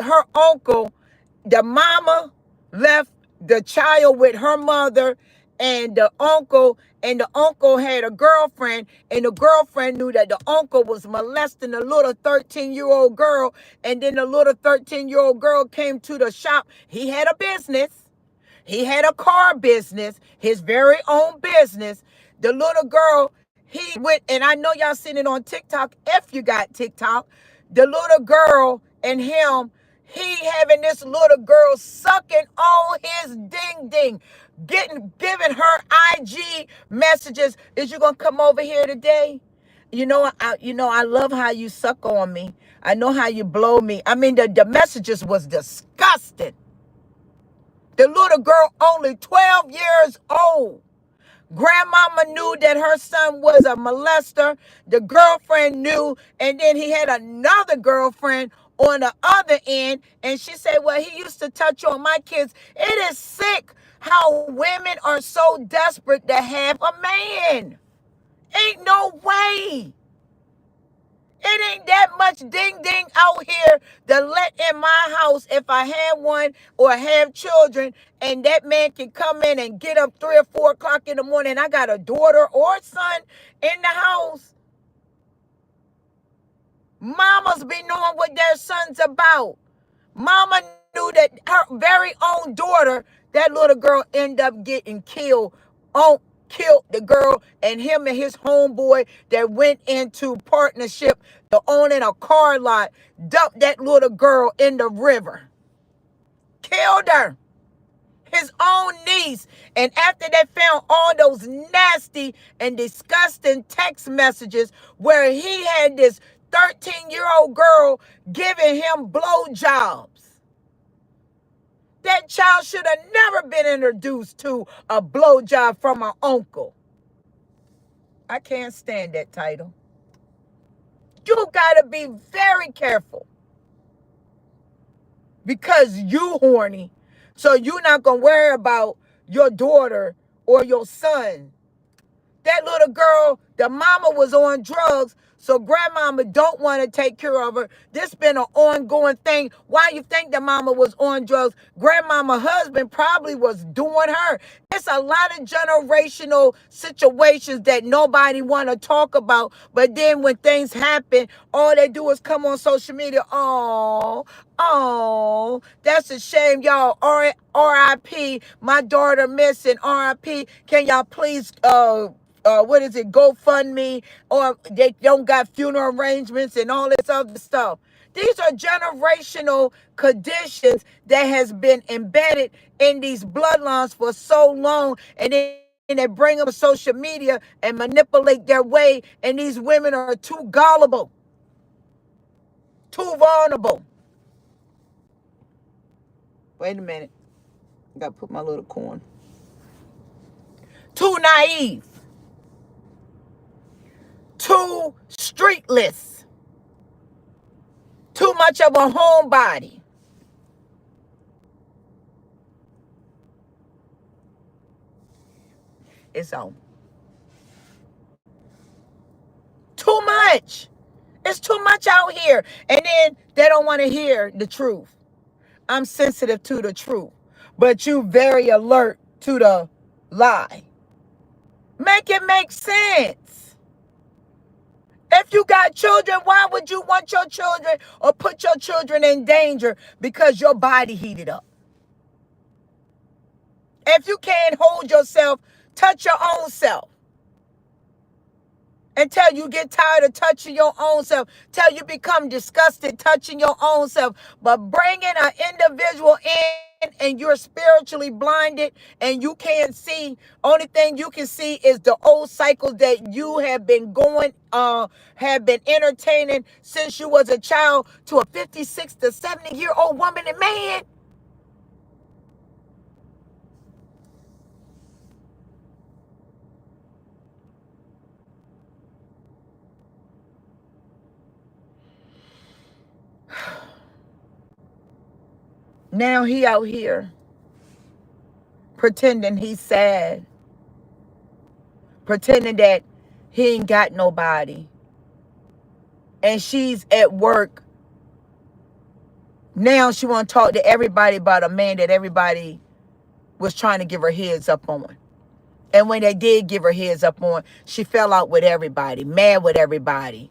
her uncle, the mama left the child with her mother and the uncle had a girlfriend, and the girlfriend knew that the uncle was molesting a little 13-year-old girl, and then the little 13-year-old girl came to the shop. He had a business. He had a car business, his very own business. The little girl, he went, and I know y'all seen it on TikTok, if you got TikTok. The little girl and him, he having this little girl sucking on his ding ding, giving her IG messages. Is you gonna come over here today? I love how you suck on me. I know how you blow me. I mean, the messages was disgusting. The little girl only 12 years old. Grandmama knew that her son was a molester. The girlfriend knew, and then he had another girlfriend on the other end, and she said, well, he used to touch on my kids. It is sick how women are so desperate to have a man. Ain't no way. It ain't that much ding ding out here to let in my house if I have one or have children, and that man can come in and get up 3 or 4 o'clock in the morning. I got a daughter or a son in the house. Mamas be knowing what their son's about. Mama knew that her very own daughter, that little girl, ended up getting killed. Killed the girl, and him and his homeboy that went into partnership to owning a car lot, dumped that little girl in the river. Killed her. His own niece. And after they found all those nasty and disgusting text messages where he had this 13-year-old girl giving him blowjobs. That child should have never been introduced to a blowjob from an uncle. I can't stand that title. You gotta be very careful. Because you horny. So you're not gonna worry about your daughter or your son. That little girl, the mama was on drugs, so grandmama don't want to take care of her. This been an ongoing thing. Why you think the mama was on drugs? Grandmama husband probably was doing her. It's a lot of generational situations that nobody want to talk about. But then when things happen, all they do is come on social media. Oh, that's a shame, y'all. R.I.P. My daughter missing. R.I.P. Can y'all please GoFundMe, or they don't got funeral arrangements and all this other stuff. These are generational conditions that has been embedded in these bloodlines for so long, and then they bring them to social media and manipulate their way, and these women are too gullible, too vulnerable. Wait a minute. I gotta put my little corn. Too naive. Too streetless. Too much of a homebody. It's on. Too much. It's too much out here. And then they don't want to hear the truth. I'm sensitive to the truth, but you very alert to the lie. Make it make sense. If you got children, why would you want your children or put your children in danger because your body heated up? If you can't hold yourself, touch your own self. Until you get tired of touching your own self. Till you become disgusted touching your own self. But bringing an individual in and you're spiritually blinded and you can't see. Only thing you can see is the old cycles that you have been have been entertaining since you was a child to a 50, 60, 70-year-old woman and man. Now he out here pretending he's sad, pretending that he ain't got nobody. And she's at work. Now she want to talk to everybody about a man that everybody was trying to give her heads up on. And when they did give her heads up on, she fell out with everybody, mad with everybody.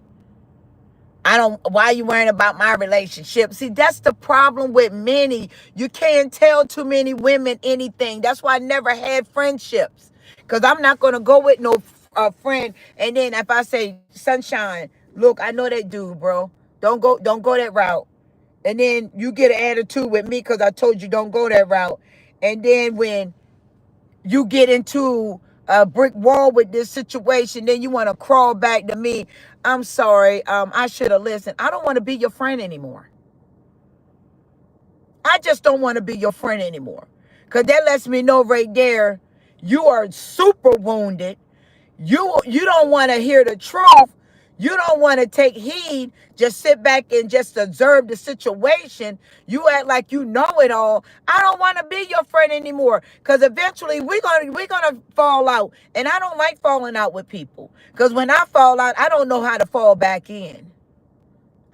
Why are you worrying about my relationship? See, that's the problem with many. You can't tell too many women anything. That's why I never had friendships. Because I'm not going to go with no friend. And then if I say, Sunshine, look, I know that dude, bro. Don't go that route. And then you get an attitude with me because I told you don't go that route. And then when you get into a brick wall with this situation, then you want to crawl back to me. I'm sorry. I should have listened. I don't want to be your friend anymore. I just don't want to be your friend anymore. Because that lets me know right there, you are super wounded. You don't want to hear the truth. You don't want to take heed. Just sit back and just observe the situation. You act like you know it all. I don't want to be your friend anymore. Because eventually we're gonna fall out. And I don't like falling out with people. Because when I fall out, I don't know how to fall back in.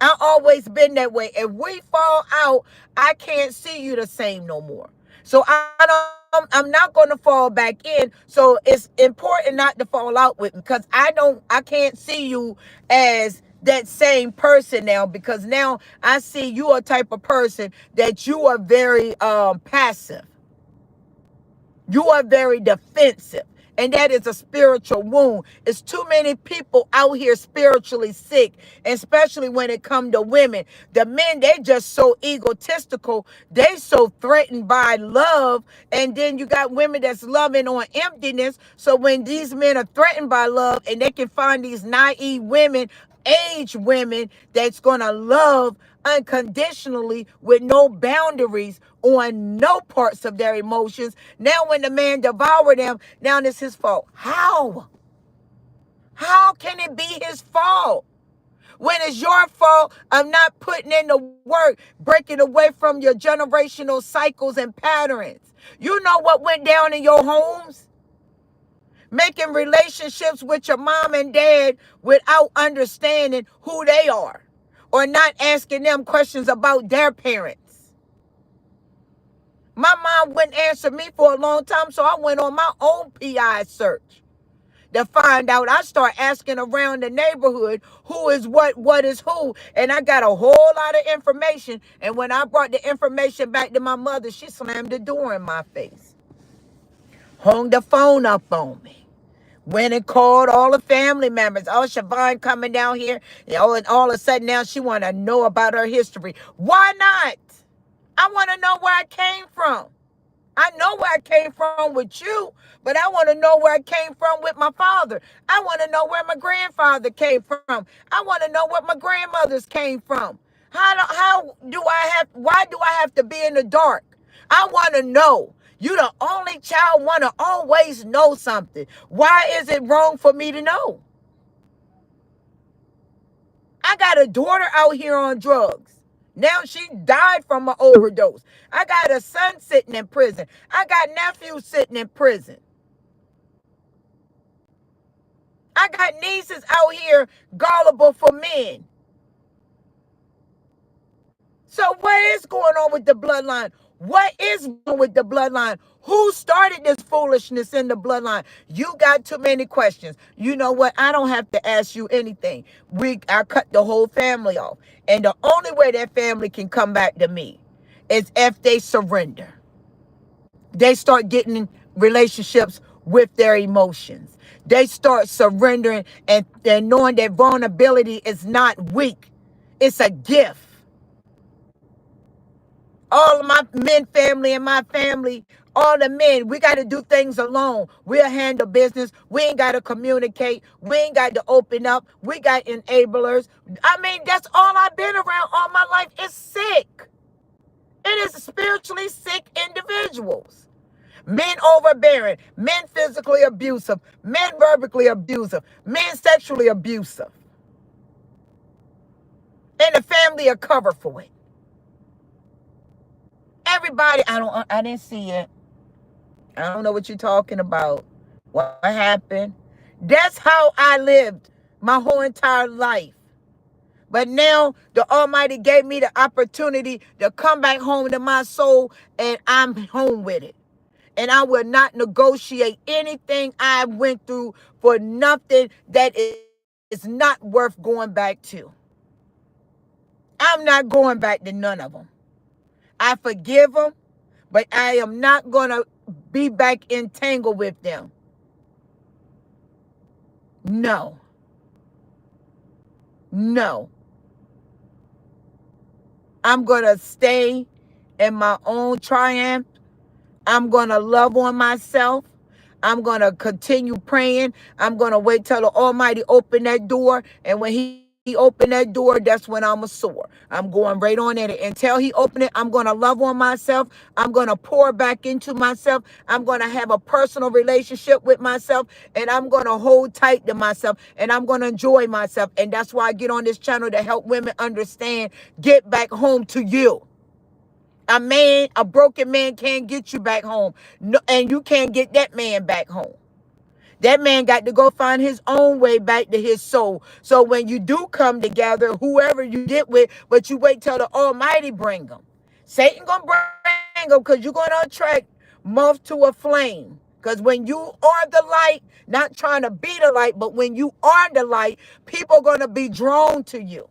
I always been that way. If we fall out, I can't see you the same no more. So I'm not going to fall back in. So it's important not to fall out with me because I can't see you as that same person now, because now I see you a type of person that you are very passive. You are very defensive. And that is a spiritual wound. It's too many people out here spiritually sick, especially when it comes to women. The men, they just so egotistical. They so threatened by love. And then you got women that's loving on emptiness. So when these men are threatened by love and they can find these naive women, aged women that's going to love unconditionally with no boundaries on no parts of their emotions. Now when the man devour them, now it's his fault. How? How can it be his fault? When it's your fault of not putting in the work, breaking away from your generational cycles and patterns. You know what went down in your homes? Making relationships with your mom and dad without understanding who they are, or not asking them questions about their parents. My mom wouldn't answer me for a long time, so I went on my own PI search to find out. I start asking around the neighborhood who is what is who, and I got a whole lot of information. And when I brought the information back to my mother, she slammed the door in my face, hung the phone up on me. Went and called all the family members. Oh, Siobhan coming down here. And all of a sudden now she want to know about her history. Why not? I want to know where I came from. I know where I came from with you, but I want to know where I came from with my father. I want to know where my grandfather came from. I want to know where my grandmothers came from. Why do I have to be in the dark? I want to know. You the only child want to always know something. Why is it wrong for me to know? I got a daughter out here on drugs. Now she died from an overdose. I got a son sitting in prison. I got nephews sitting in prison. I got nieces out here gullible for men. So what is going on with the bloodline? What is wrong with the bloodline? Who started this foolishness in the bloodline? You got too many questions. You know what? I don't have to ask you anything. I cut the whole family off. And the only way that family can come back to me is if they surrender. They start getting in relationships with their emotions. They start surrendering and knowing that vulnerability is not weak. It's a gift. All of my men family and my family, all the men, we got to do things alone. We'll handle business. We ain't got to communicate. We ain't got to open up. We got enablers. I mean, that's all I've been around all my life. It's sick. It is spiritually sick individuals. Men overbearing, men physically abusive, men verbally abusive, men sexually abusive. And the family are covered for it. Everybody, I didn't see it. I don't know what you're talking about. What happened? That's how I lived my whole entire life. But now the Almighty gave me the opportunity to come back home to my soul, and I'm home with it. And I will not negotiate anything I went through for nothing that is not worth going back to. I'm not going back to none of them. I forgive them, but I am not going to be back entangled with them. No. No. I'm going to stay in my own triumph. I'm going to love on myself. I'm going to continue praying. I'm going to wait till the Almighty open that door. And when he opened that door, that's when I'm a soar. I'm going right on at it. Until he open it, I'm going to love on myself. I'm going to pour back into myself. I'm going to have a personal relationship with myself. And I'm going to hold tight to myself. And I'm going to enjoy myself. And that's why I get on this channel to help women understand, get back home to you. A broken man can't get you back home. No, and you can't get that man back home. That man got to go find his own way back to his soul. So when you do come together, whoever you get with, but you wait till the Almighty bring them. Satan gonna bring them because you're gonna attract moth to a flame. Because when you are the light, not trying to be the light, but when you are the light, people are gonna be drawn to you.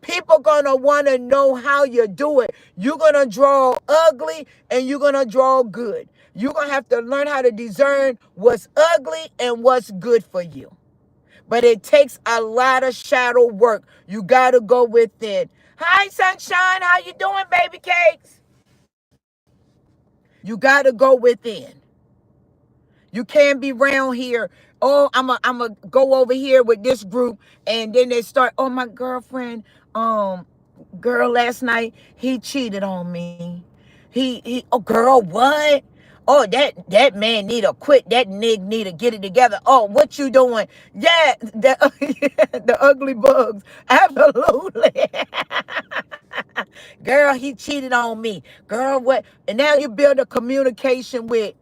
People gonna want to know how you do it. You're gonna draw ugly and you're gonna draw good. You're gonna have to learn how to discern what's ugly and what's good for you. But it takes a lot of shadow work. You gotta go within. Hi, sunshine. How you doing, baby cakes? You gotta go within. You can't be around here. Oh, I'm a go over here with this group, and then they start. Oh, my girlfriend, girl, last night he cheated on me. Oh, girl, what? Oh, that man need to quit. That nigga need to get it together. Oh, what you doing? Yeah, the ugly bugs. Absolutely. Girl, he cheated on me. Girl, what? And now you build a communication with,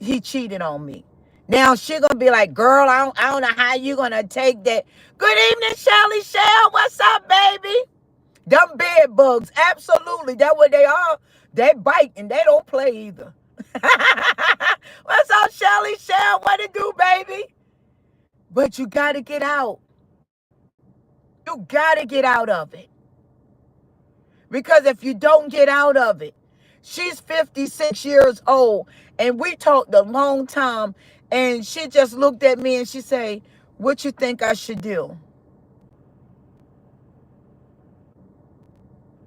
he cheated on me. Now she gonna be like, girl, I don't know how you gonna take that. Good evening, Shelly Shell. What's up, baby? Them bed bugs, absolutely. That's what they are. They bite and they don't play either. What's up, Shelly Shell? What it do, baby? But you gotta get out. You gotta get out of it. Because if you don't get out of it, she's 56 years old, and we talked a long time, and she just looked at me and she said, what you think I should do?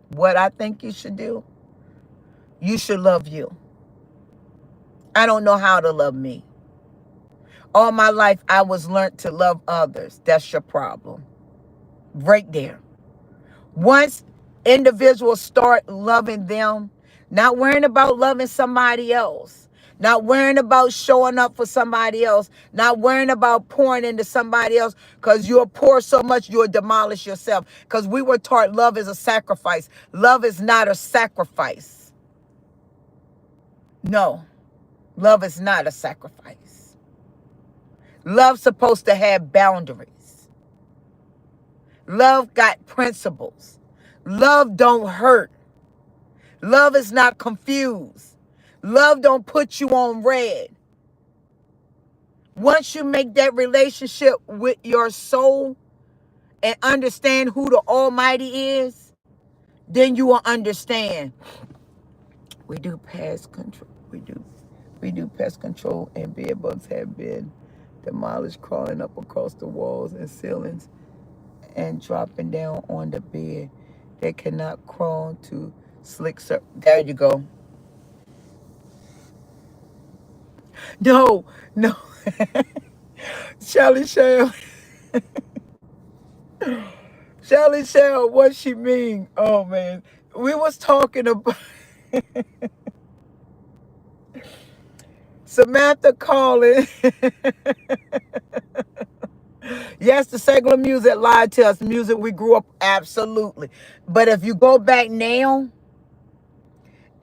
What I think you should do? You should love you. I don't know how to love me. All my life, I was learned to love others. That's your problem. Right there. Once individuals start loving them, not worrying about loving somebody else, not worrying about showing up for somebody else, not worrying about pouring into somebody else, because you'll pour so much you'll demolish yourself. Because we were taught love is a sacrifice. Love is not a sacrifice. No, love is not a sacrifice. Love's supposed to have boundaries. Love got principles. Love don't hurt. Love is not confused. Love don't put you on red. Once you make that relationship with your soul and understand who the Almighty is, then you will understand. We do pest control. We do pest control, and bed bugs have been demolished, crawling up across the walls and ceilings and dropping down on the bed. They cannot crawl to slick surface. There you go. No. Shelly Shell. Shelly Shell, what she mean? Oh, man. We was talking about Samantha calling. Yes, the secular music lied to us. Music we grew up, absolutely. But if you go back now,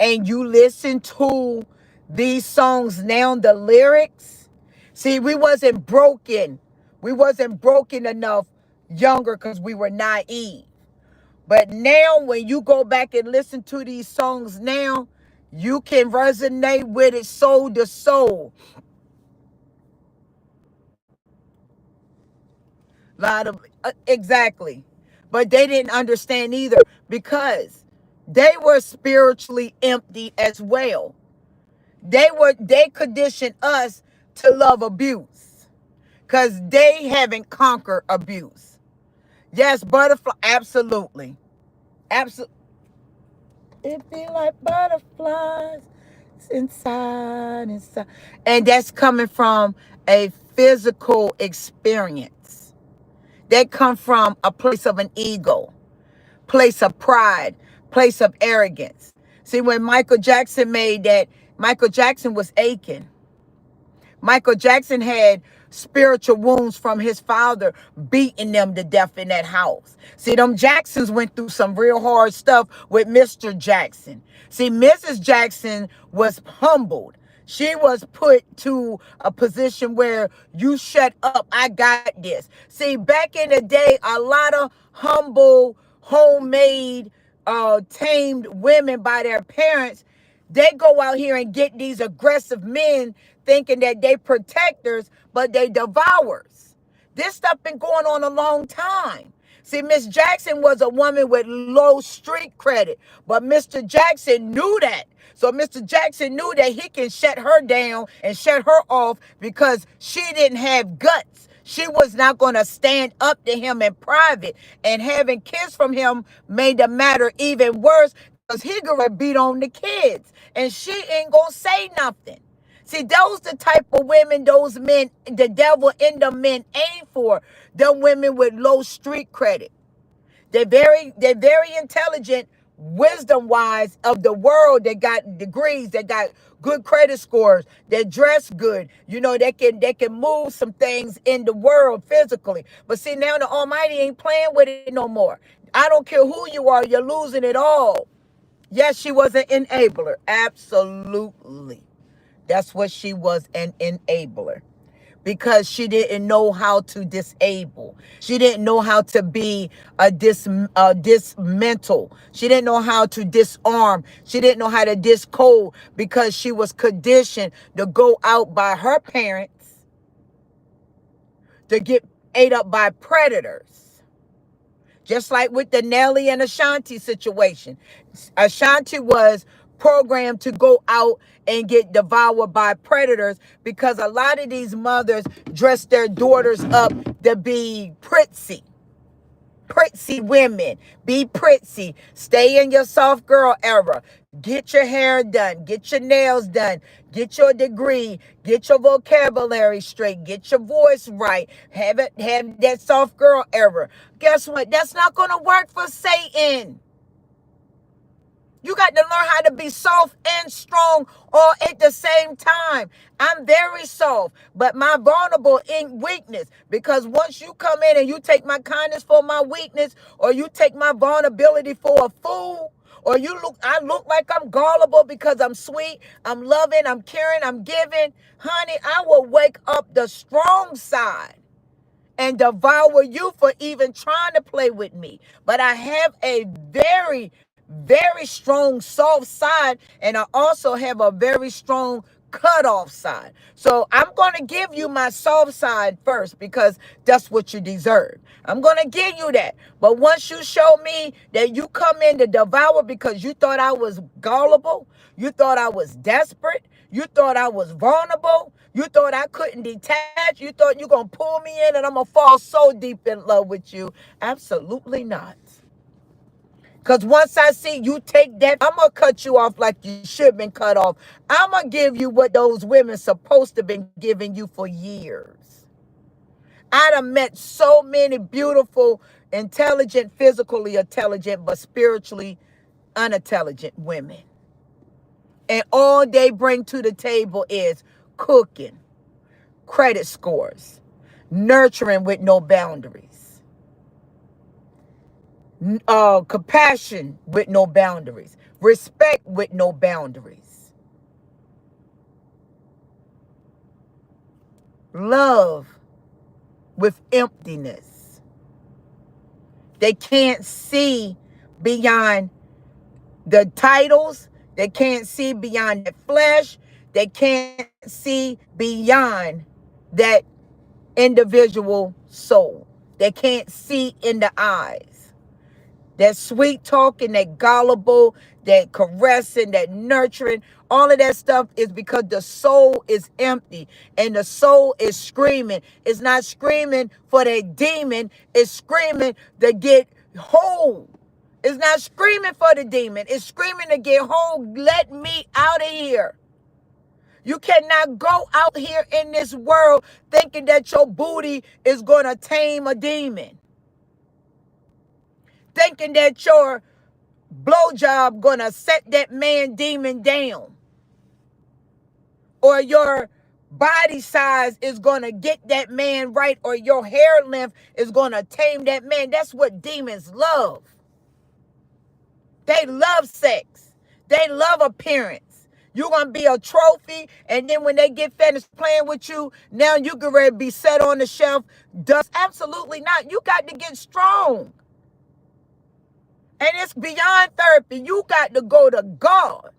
and you listen to these songs now, the lyrics, see, we wasn't broken. We wasn't broken enough younger because we were naive. But now when you go back and listen to these songs now, you can resonate with it soul to soul. Lot of exactly. But they didn't understand either because they were spiritually empty as well. They conditioned us to love abuse because they haven't conquered abuse. Yes, butterfly, absolutely. Absolutely. It be like butterflies inside. And that's coming from a physical experience. That come from a place of an ego, place of pride, place of arrogance. See, when Michael Jackson made that, Michael Jackson was aching. Michael Jackson had spiritual wounds from his father beating them to death in that house. See, them Jacksons went through some real hard stuff with Mr. Jackson. See, Mrs. Jackson was humbled. She was put to a position where you shut up, I got this. See, back in the day, a lot of humble, homemade, tamed women by their parents, they go out here and get these aggressive men thinking that they protectors, but they devourers. This stuff been going on a long time. See, Miss Jackson was a woman with low street credit, but Mr. Jackson knew that. So Mr. Jackson knew that he can shut her down and shut her off because she didn't have guts. She was not going to stand up to him in private, and having kids from him made the matter even worse because he gonna beat on the kids and she ain't gonna say nothing. See, those the type of women those men, the devil in the men aim for. Them women with low street credit. They're very intelligent, wisdom wise of the world. They got degrees, they got good credit scores, they dress good. You know, they can move some things in the world physically. But see, now the Almighty ain't playing with it no more. I don't care who you are, you're losing it all. Yes, she was an enabler. Absolutely. That's what she was, an enabler. Because she didn't know how to disable. She didn't know how to be a dismantle. She didn't know how to disarm. She didn't know how to discode because she was conditioned to go out by her parents to get ate up by predators. Just like with the Nelly and Ashanti situation. Ashanti was programmed to go out and get devoured by predators because a lot of these mothers dress their daughters up to be pretty. Pretty women. Be pretty. Stay in your soft girl era. Get your hair done. Get your nails done. Get your degree. Get your vocabulary straight. Get your voice right. Have that soft girl era. Guess what? That's not gonna work for Satan. You got to learn how to be soft and strong all at the same time. I'm very soft, but my vulnerable in weakness. Because once you come in and you take my kindness for my weakness, or you take my vulnerability for a fool, or I look like I'm gullible because I'm sweet, I'm loving, I'm caring, I'm giving. Honey, I will wake up the strong side and devour you for even trying to play with me. But I have a very, very strong soft side, and I also have a very strong cutoff side. So I'm going to give you my soft side first because that's what you deserve. I'm going to give you that. But once you show me that you come in to devour because you thought I was gullible, you thought I was desperate, you thought I was vulnerable, you thought I couldn't detach, you thought you're going to pull me in and I'm going to fall so deep in love with you. Absolutely not. Because once I see you take that, I'm going to cut you off like you should have been cut off. I'm going to give you what those women supposed to have been giving you for years. I done met so many beautiful, intelligent, physically intelligent, but spiritually unintelligent women. And all they bring to the table is cooking, credit scores, nurturing with no boundaries. compassion with no boundaries, respect with no boundaries, love with emptiness. They can't see beyond the titles. They can't see beyond the flesh. They can't see beyond that individual soul. They can't see in the eyes. That sweet talking, that gullible, that caressing, that nurturing, all of that stuff is because the soul is empty and the soul is screaming. It's not screaming for that demon, it's screaming to get whole. It's not screaming for the demon, it's screaming to get whole. Let me out of here. You cannot go out here in this world thinking that your booty is going to tame a demon. Thinking that your blowjob going to set that man demon down. Or your body size is going to get that man right. Or your hair length is going to tame that man. That's what demons love. They love sex. They love appearance. You're going to be a trophy, and then when they get finished playing with you, now you can ready to be set on the shelf. Does absolutely not. You got to get strong. And it's beyond therapy. You got to go to God.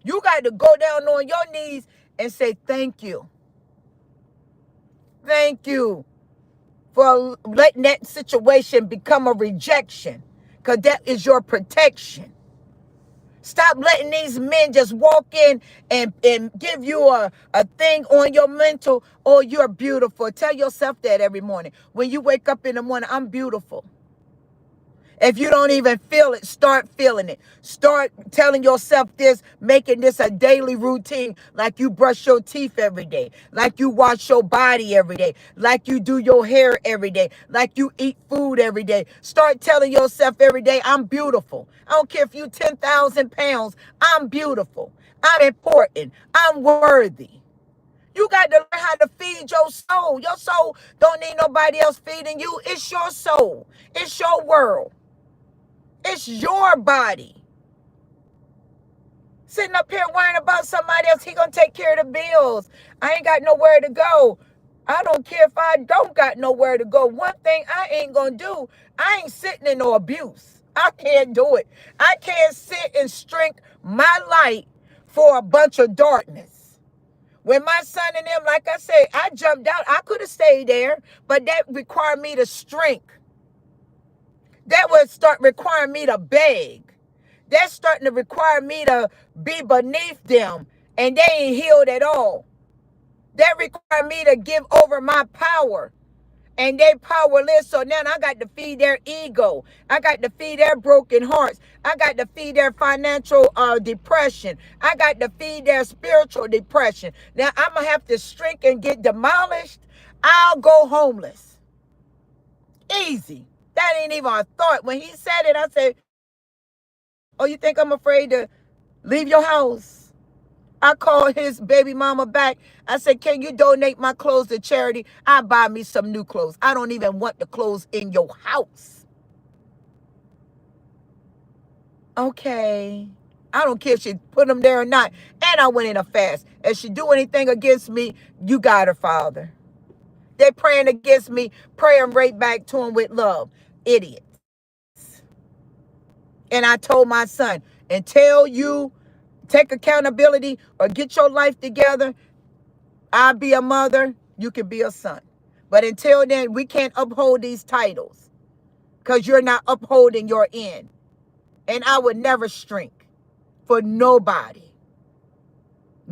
You got to go down on your knees and say, thank you. Thank you for letting that situation become a rejection, because that is your protection. Stop letting these men just walk in and give you a thing on your mental. Oh, you're beautiful. Tell yourself that every morning. When you wake up in the morning, I'm beautiful. If you don't even feel it, start feeling it. Start telling yourself this, making this a daily routine, like you brush your teeth every day, like you wash your body every day, like you do your hair every day, like you eat food every day. Start telling yourself every day, I'm beautiful. I don't care if you 10,000 pounds, I'm beautiful. I'm important. I'm worthy. You got to learn how to feed your soul. Your soul don't need nobody else feeding you. It's your soul. It's your world. It's your body. Sitting up here worrying about somebody else. He gonna take care of the bills. I ain't got nowhere to go. I don't care if I don't got nowhere to go. One thing I ain't gonna do, I ain't sitting in no abuse. I can't do it. I can't sit and shrink my light for a bunch of darkness. When my son and them, like I said, I jumped out. I could have stayed there, but that required me to shrink. That would start requiring me to beg. That's starting to require me to be beneath them, and they ain't healed at all. That required me to give over my power, and they powerless. So now I got to feed their ego. I got to feed their broken hearts. I got to feed their financial depression. I got to feed their spiritual depression. Now I'm going to have to shrink and get demolished. I'll go homeless. Easy. That ain't even a thought. When he said it, I said, oh, you think I'm afraid to leave your house? I called his baby mama back. I said, can you donate my clothes to charity? I'll buy me some new clothes. I don't even want the clothes in your house. Okay. I don't care if she put them there or not. And I went in a fast. If she do anything against me, you got her, Father. They praying against me, praying right back to him with love. Idiots. And I told my son, until you take accountability or get your life together, I'll be a mother, you can be a son. But until then, we can't uphold these titles because you're not upholding your end. And I would never shrink for nobody.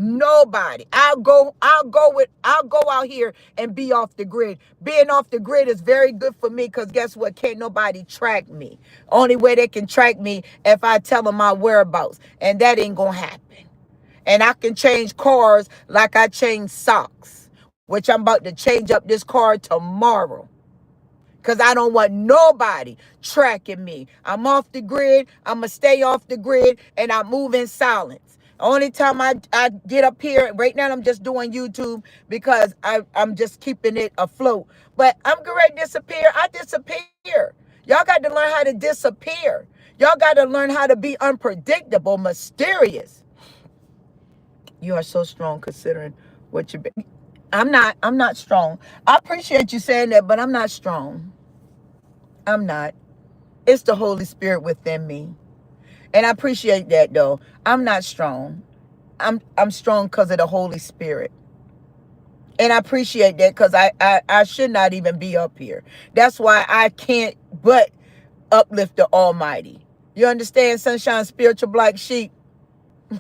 Nobody. I'll go out here and be off the grid. Being off the grid is very good for me because guess what? Can't nobody track me. Only way they can track me if I tell them my whereabouts. And that ain't gonna happen. And I can change cars like I change socks, which I'm about to change up this car tomorrow. Because I don't want nobody tracking me. I'm off the grid. I'm going to stay off the grid. And I move in silence. Only time I get up here, right now I'm just doing YouTube because I'm just keeping it afloat. But I'm going to disappear. I disappear. Y'all got to learn how to disappear. Y'all got to learn how to be unpredictable, mysterious. You are so strong considering what you've been. I'm not strong. I appreciate you saying that, but I'm not strong. I'm not. It's the Holy Spirit within me. And I appreciate that though. I'm not strong. I'm strong because of the Holy Spirit. And I appreciate that because I should not even be up here. That's why I can't but uplift the Almighty. You understand, Sunshine, spiritual black sheep?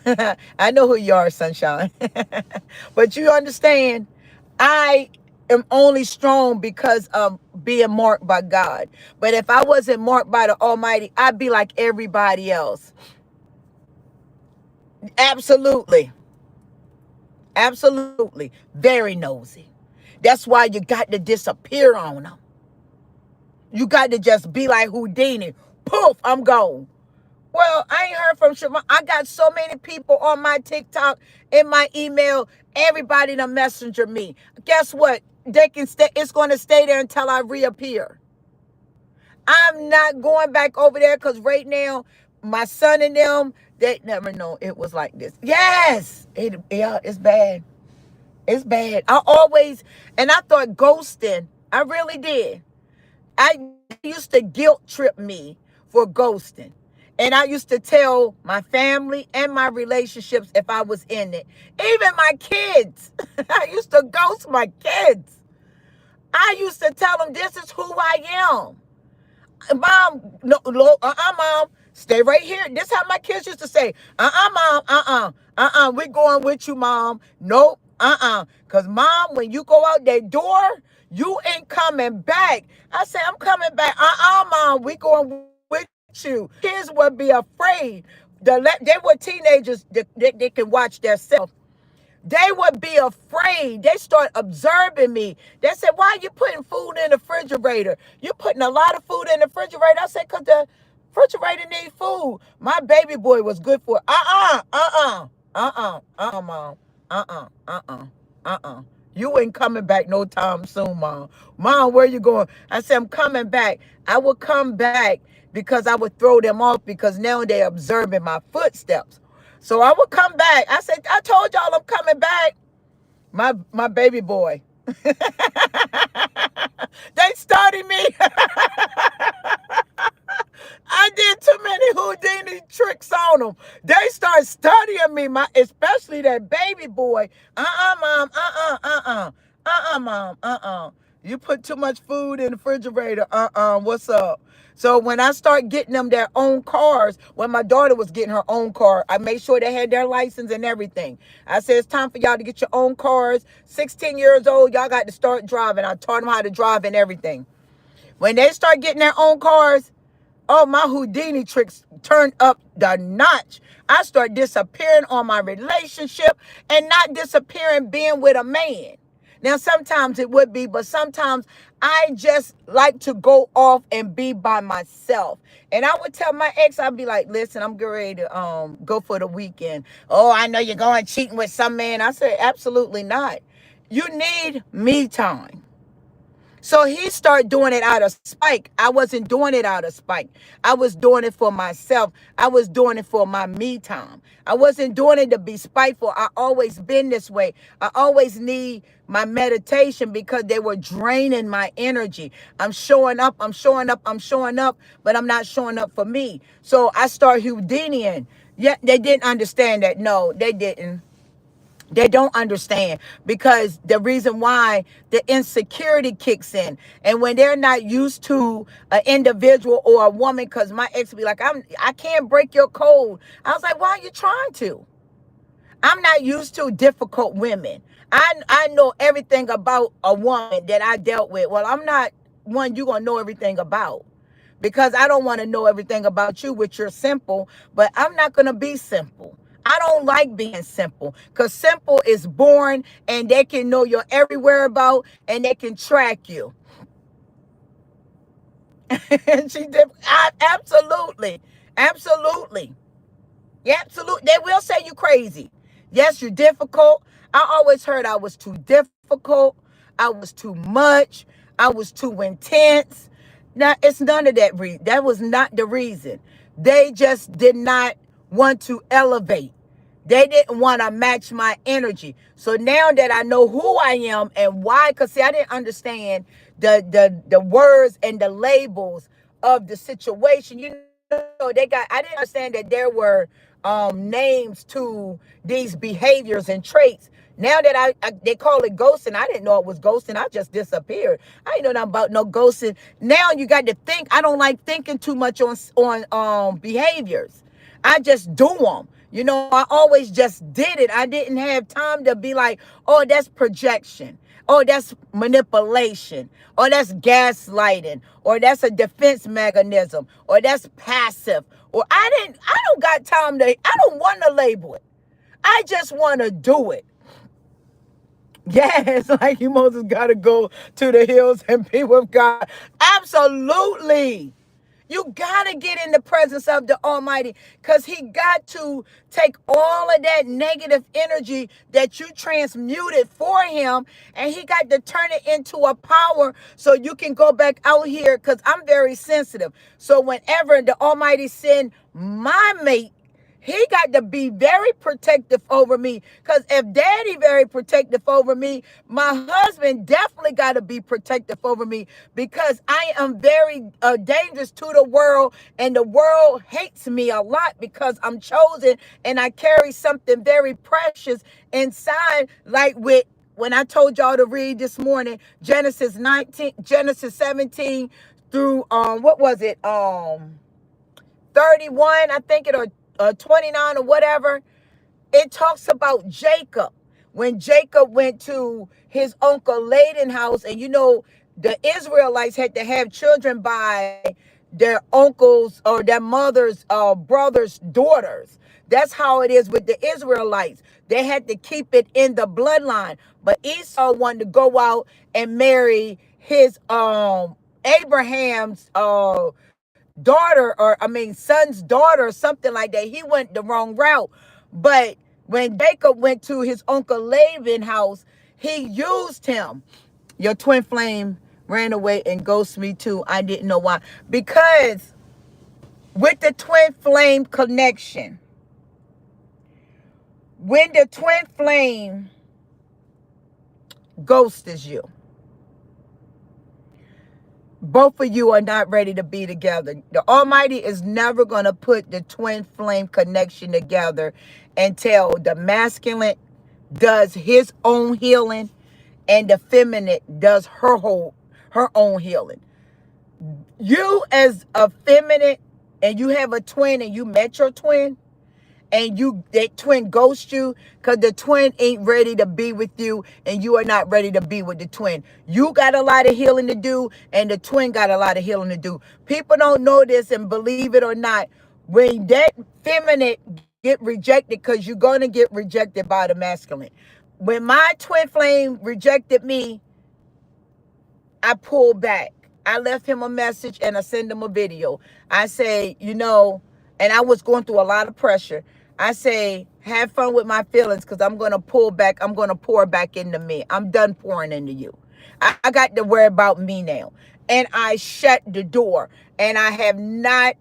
I know who you are, Sunshine. But you understand, I am only strong because of being marked by God. But if I wasn't marked by the Almighty, I'd be like everybody else. Absolutely. Absolutely. Very nosy. That's why you got to disappear on them. You got to just be like Houdini. Poof, I'm gone. Well, I ain't heard from Siobhan. I got so many people on my TikTok, in my email, everybody to messenger me. Guess what? They can stay. It's going to stay there until I reappear. I'm not going back over there because right now, my son and them, they never know it was like this. Yes, it's bad. It's bad. And I thought ghosting. I really did. I used to guilt trip me for ghosting. And I used to tell my family and my relationships if I was in it. Even my kids. I used to ghost my kids. I used to tell them this is who I am. Mom, no, mom, stay right here. This is how my kids used to say, mom, we going with you, mom. Nope, because mom, when you go out that door, you ain't coming back. I said, I'm coming back. Mom, we going with you. Kids would be afraid. They were teenagers, they can watch themselves. They would be afraid. They start observing me. They said, why are you putting food in the refrigerator? You're putting a lot of food in the refrigerator. I said, because the refrigerator needs food. My baby boy was good for it. Mom. You ain't coming back no time soon, Mom. Mom, where you going? I said, I'm coming back. I will come back because I would throw them off because now they're observing my footsteps. So I would come back. I said, I told y'all I'm coming back. My baby boy. They started me. I did too many Houdini tricks on them. They start studying me, especially that baby boy. Mom, mom, you put too much food in the refrigerator. What's up? So when I start getting them their own cars, when my daughter was getting her own car, I made sure they had their license and everything. I said, it's time for y'all to get your own cars. 16 years old, y'all got to start driving. I taught them how to drive and everything. When they start getting their own cars, oh, my Houdini tricks turned up the notch. I start disappearing on my relationship and not disappearing being with a man. Now, sometimes it would be, but sometimes I just like to go off and be by myself. And I would tell my ex, I'd be like, listen, I'm getting ready to go for the weekend. Oh, I know you're going cheating with some man. I said, absolutely not. You need me time. So he started doing it out of spite. I wasn't doing it out of spite. I was doing it for myself. I was doing it for my me time. I wasn't doing it to be spiteful. I always been this way. I always need my meditation because they were draining my energy. I'm showing up, but I'm not showing up for me. So I start Houdiniing. Yeah, they didn't understand that. No, they didn't. They don't understand because the reason why the insecurity kicks in. And when they're not used to an individual or a woman, because my ex would be like, I can't break your code. I was like, why are you trying to? I'm not used to difficult women. I know everything about a woman that I dealt with. Well, I'm not one you're going to know everything about. Because I don't want to know everything about you, which you're simple, but I'm not going to be simple. I don't like being simple because simple is boring and they can know your every whereabout and they can track you. And she did. Absolutely. Absolutely. Yeah, absolutely. They will say you crazy. Yes, you're difficult. I always heard I was too difficult. I was too much. I was too intense. it's none of that reason. That was not the reason. They just did not want to elevate. They didn't want to match my energy. So now that I know who I am and why, because see, I didn't understand the words and the labels of the situation. I didn't understand that there were names to these behaviors and traits. Now that they call it ghosting, I didn't know it was ghosting. I just disappeared. I ain't know nothing about no ghosting. Now you got to think. I don't like thinking too much on behaviors. I just do them. I always just did it. I didn't have time to be like, oh, that's projection. Oh, that's manipulation. Or that's gaslighting. Or that's a defense mechanism. Or that's passive. Or I don't got time I don't want to label it. I just want to do it. Yes, like you Moses got to go to the hills and be with God. Absolutely. You got to get in the presence of the Almighty, because he got to take all of that negative energy that you transmuted for him, and he got to turn it into a power so you can go back out here, because I'm very sensitive. So whenever the Almighty send my mate, he got to be very protective over me, because if daddy very protective over me, my husband definitely got to be protective over me, because I am very dangerous to the world, and the world hates me a lot because I'm chosen and I carry something very precious inside, like with when I told y'all to read this morning, Genesis 17 through what was it? 31, I think it, or 29 or whatever. It talks about Jacob. When Jacob went to his uncle Laban's house, and the Israelites had to have children by their uncles or their mother's brother's daughters. That's how it is with the Israelites. They had to keep it in the bloodline. But Esau wanted to go out and marry his Abraham's daughter, or son's daughter, or something like that. He went the wrong route. But when Jacob went to his uncle Laban's house, he used him. Your twin flame ran away and ghosted me too. I didn't know why. Because with the twin flame connection, when the twin flame ghosts you, both of you are not ready to be together. The Almighty is never going to put the twin flame connection together until the masculine does his own healing and the feminine does her own healing. You as a feminine, and you have a twin, and you met your twin, and that twin ghosts you because the twin ain't ready to be with you, and you are not ready to be with the twin. You got a lot of healing to do, and the twin got a lot of healing to do. People don't know this, and believe it or not, when that feminine get rejected, because you're going to get rejected by the masculine. When my twin flame rejected me, I pulled back. I left him a message and I sent him a video. I say, and I was going through a lot of pressure. I say, have fun with my feelings, because I'm going to pull back. I'm going to pour back into me. I'm done pouring into you. I got to worry about me now. And I shut the door, and I have not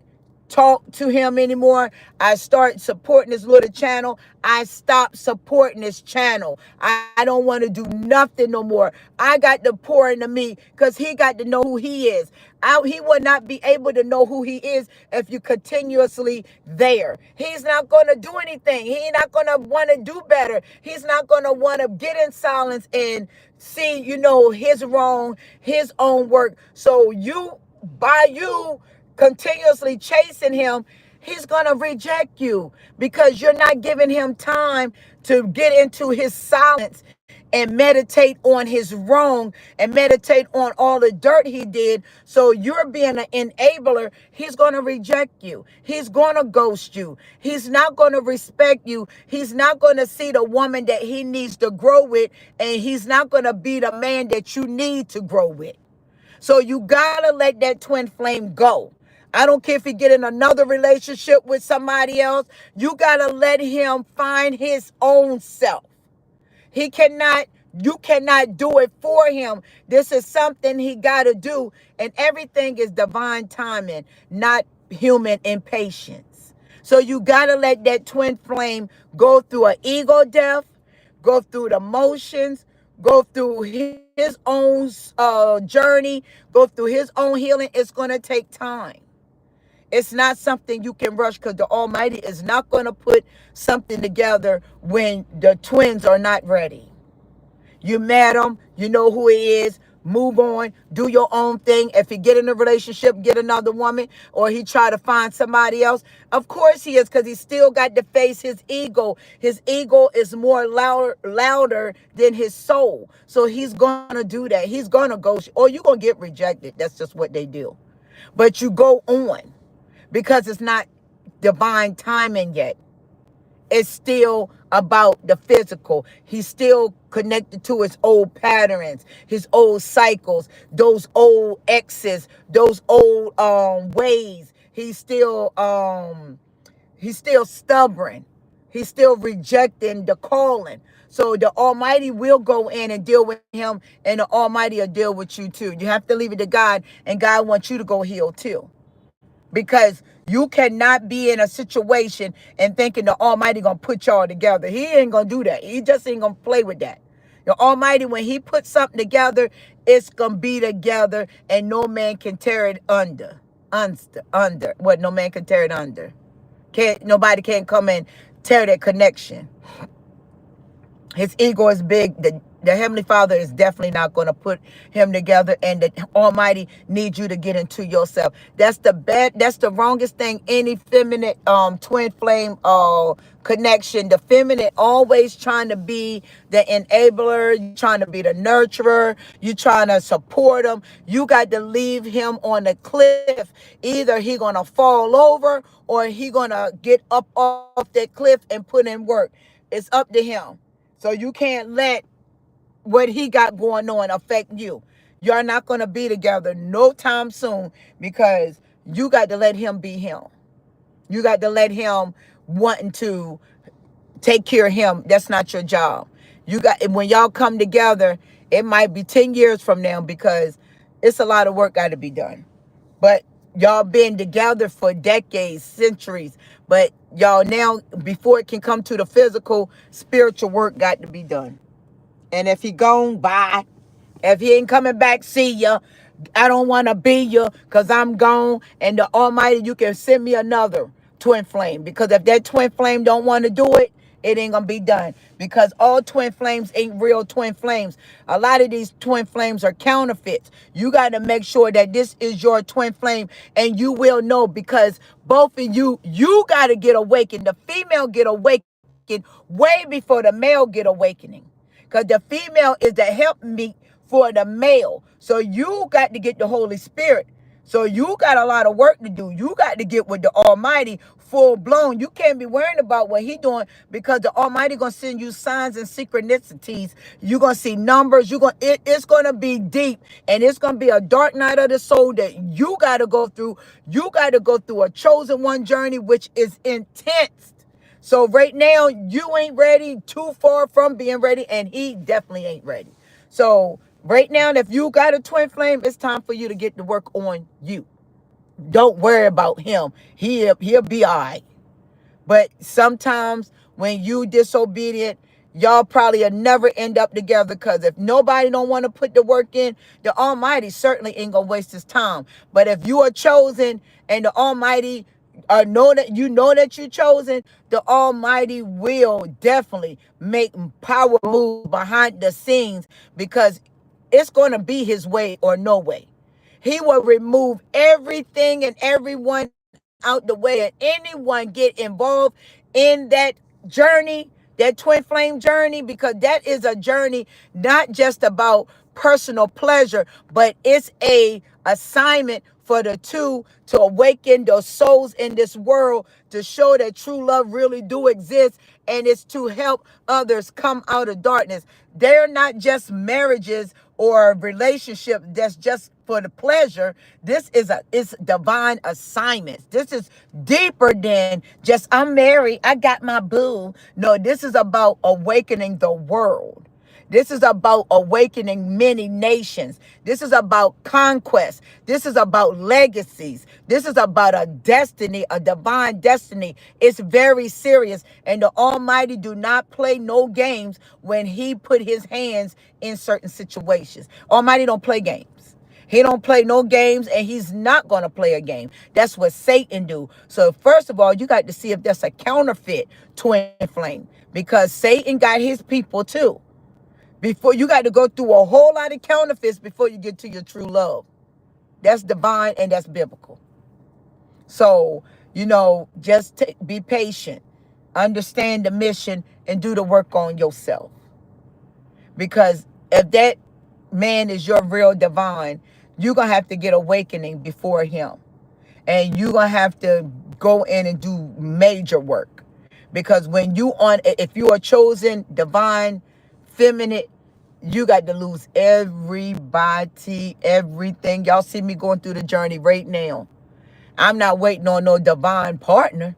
talk to him anymore. I start supporting this little channel. I stopped supporting this channel. I don't want to do nothing no more. I got to pour into me, because he got to know who he is. He will not be able to know who he is if you continuously there. He's not going to do anything. He's not going to want to do better. He's not going to want to get in silence and see, his wrong, his own work. So by you continuously chasing him, he's going to reject you, because you're not giving him time to get into his silence and meditate on his wrong and meditate on all the dirt he did. So you're being an enabler. He's going to reject you. He's going to ghost you. He's not going to respect you. He's not going to see the woman that he needs to grow with, and he's not going to be the man that you need to grow with. So you got to let that twin flame go. I don't care if he get in another relationship with somebody else. You got to let him find his own self. He cannot You cannot do it for him. This is something he got to do. And everything is divine timing, not human impatience. So you got to let that twin flame go through an ego death, go through the motions, go through his own journey, go through his own healing. It's going to take time. It's not something you can rush because the Almighty is not going to put something together when the twins are not ready. You met him, you know who he is, move on, do your own thing. If he get in a relationship, get another woman, or he try to find somebody else, of course he is, because he still got to face his ego. His ego is more louder than his soul. So he's going to do that. He's going to go, or you're going to get rejected. That's just what they do. But you go on because it's not divine timing yet. It's still about the physical. He's still connected to his old patterns, his old cycles, those old exes, those old ways. He's still stubborn. He's still rejecting the calling. So the Almighty will go in and deal with him, and the Almighty will deal with you too. You have to leave it to God, and God wants you to go heal too. Because you cannot be in a situation and thinking the Almighty gonna put y'all together. He ain't gonna do that. He just ain't gonna play with that. The Almighty, when he puts something together, it's gonna be together, and no man can tear it under. What? No man can tear it under. Nobody can come and tear that connection. His ego is big. The Heavenly Father is definitely not going to put him together, and the Almighty needs you to get into yourself. That's the wrongest thing any feminine twin flame connection. The feminine always trying to be the enabler, trying to be the nurturer, you trying to support him. You got to leave him on the cliff. Either he going to fall over or he going to get up off that cliff and put in work. It's up to him. So you can't let what he got going on affect you. You're not going to be together no time soon because you got to let him be him. You got to let him wanting to take care of him. That's not your job. When y'all come together, it might be 10 years from now because it's a lot of work got to be done. But y'all been together for decades, centuries. But y'all now, before it can come to the physical, spiritual work got to be done. And if he gone, bye. If he ain't coming back, see ya. I don't want to be you because I'm gone. And the Almighty, you can send me another twin flame. Because if that twin flame don't want to do it, it ain't going to be done. Because all twin flames ain't real twin flames. A lot of these twin flames are counterfeits. You got to make sure that this is your twin flame. And you will know, because both of you got to get awakened. The female get awakened way before the male get awakening. Because the female is the helpmeet for the male. So you got to get the Holy Spirit. So you got a lot of work to do. You got to get with the Almighty full blown. You can't be worrying about what he doing, because the Almighty going to send you signs and synchronicities. You're going to see numbers. It's going to be deep, and it's going to be a dark night of the soul that you got to go through. You got to go through a chosen one journey, which is intense. So right now, you ain't ready, too far from being ready, and he definitely ain't ready. So right now, if you got a twin flame, it's time for you to get to work on you. Don't worry about him. He'll be all right. But sometimes when you disobedient, y'all probably will never end up together, because if nobody don't want to put the work in, the Almighty certainly ain't going to waste his time. But if you are chosen and the Almighty know that you're chosen, the Almighty will definitely make power moves behind the scenes, because it's going to be his way or no way. He will remove everything and everyone out the way, and anyone get involved in that journey, that twin flame journey, because that is a journey not just about personal pleasure, but it's a assignment for the two to awaken those souls in this world, to show that true love really do exist, and it's to help others come out of darkness. They're not just marriages or relationships that's just for the pleasure. This is it's divine assignments. This is deeper than just I'm married, I got my boo. No, this is about awakening the world. This is about awakening many nations. This is about conquest. This is about legacies. This is about a destiny, a divine destiny. It's very serious. And the Almighty do not play no games when he put his hands in certain situations. Almighty don't play games. He don't play no games, and he's not going to play a game. That's what Satan do. So first of all, you got to see if that's a counterfeit twin flame, because Satan got his people too. Before you got to go through a whole lot of counterfeits before you get to your true love. That's divine and that's biblical. So, just be patient, understand the mission, and do the work on yourself. Because if that man is your real divine, you're going to have to get awakening before him. And you're going to have to go in and do major work. Because if you are chosen divine, feminine, you got to lose everybody, everything. Y'all see me going through the journey right now. I'm not waiting on no divine partner.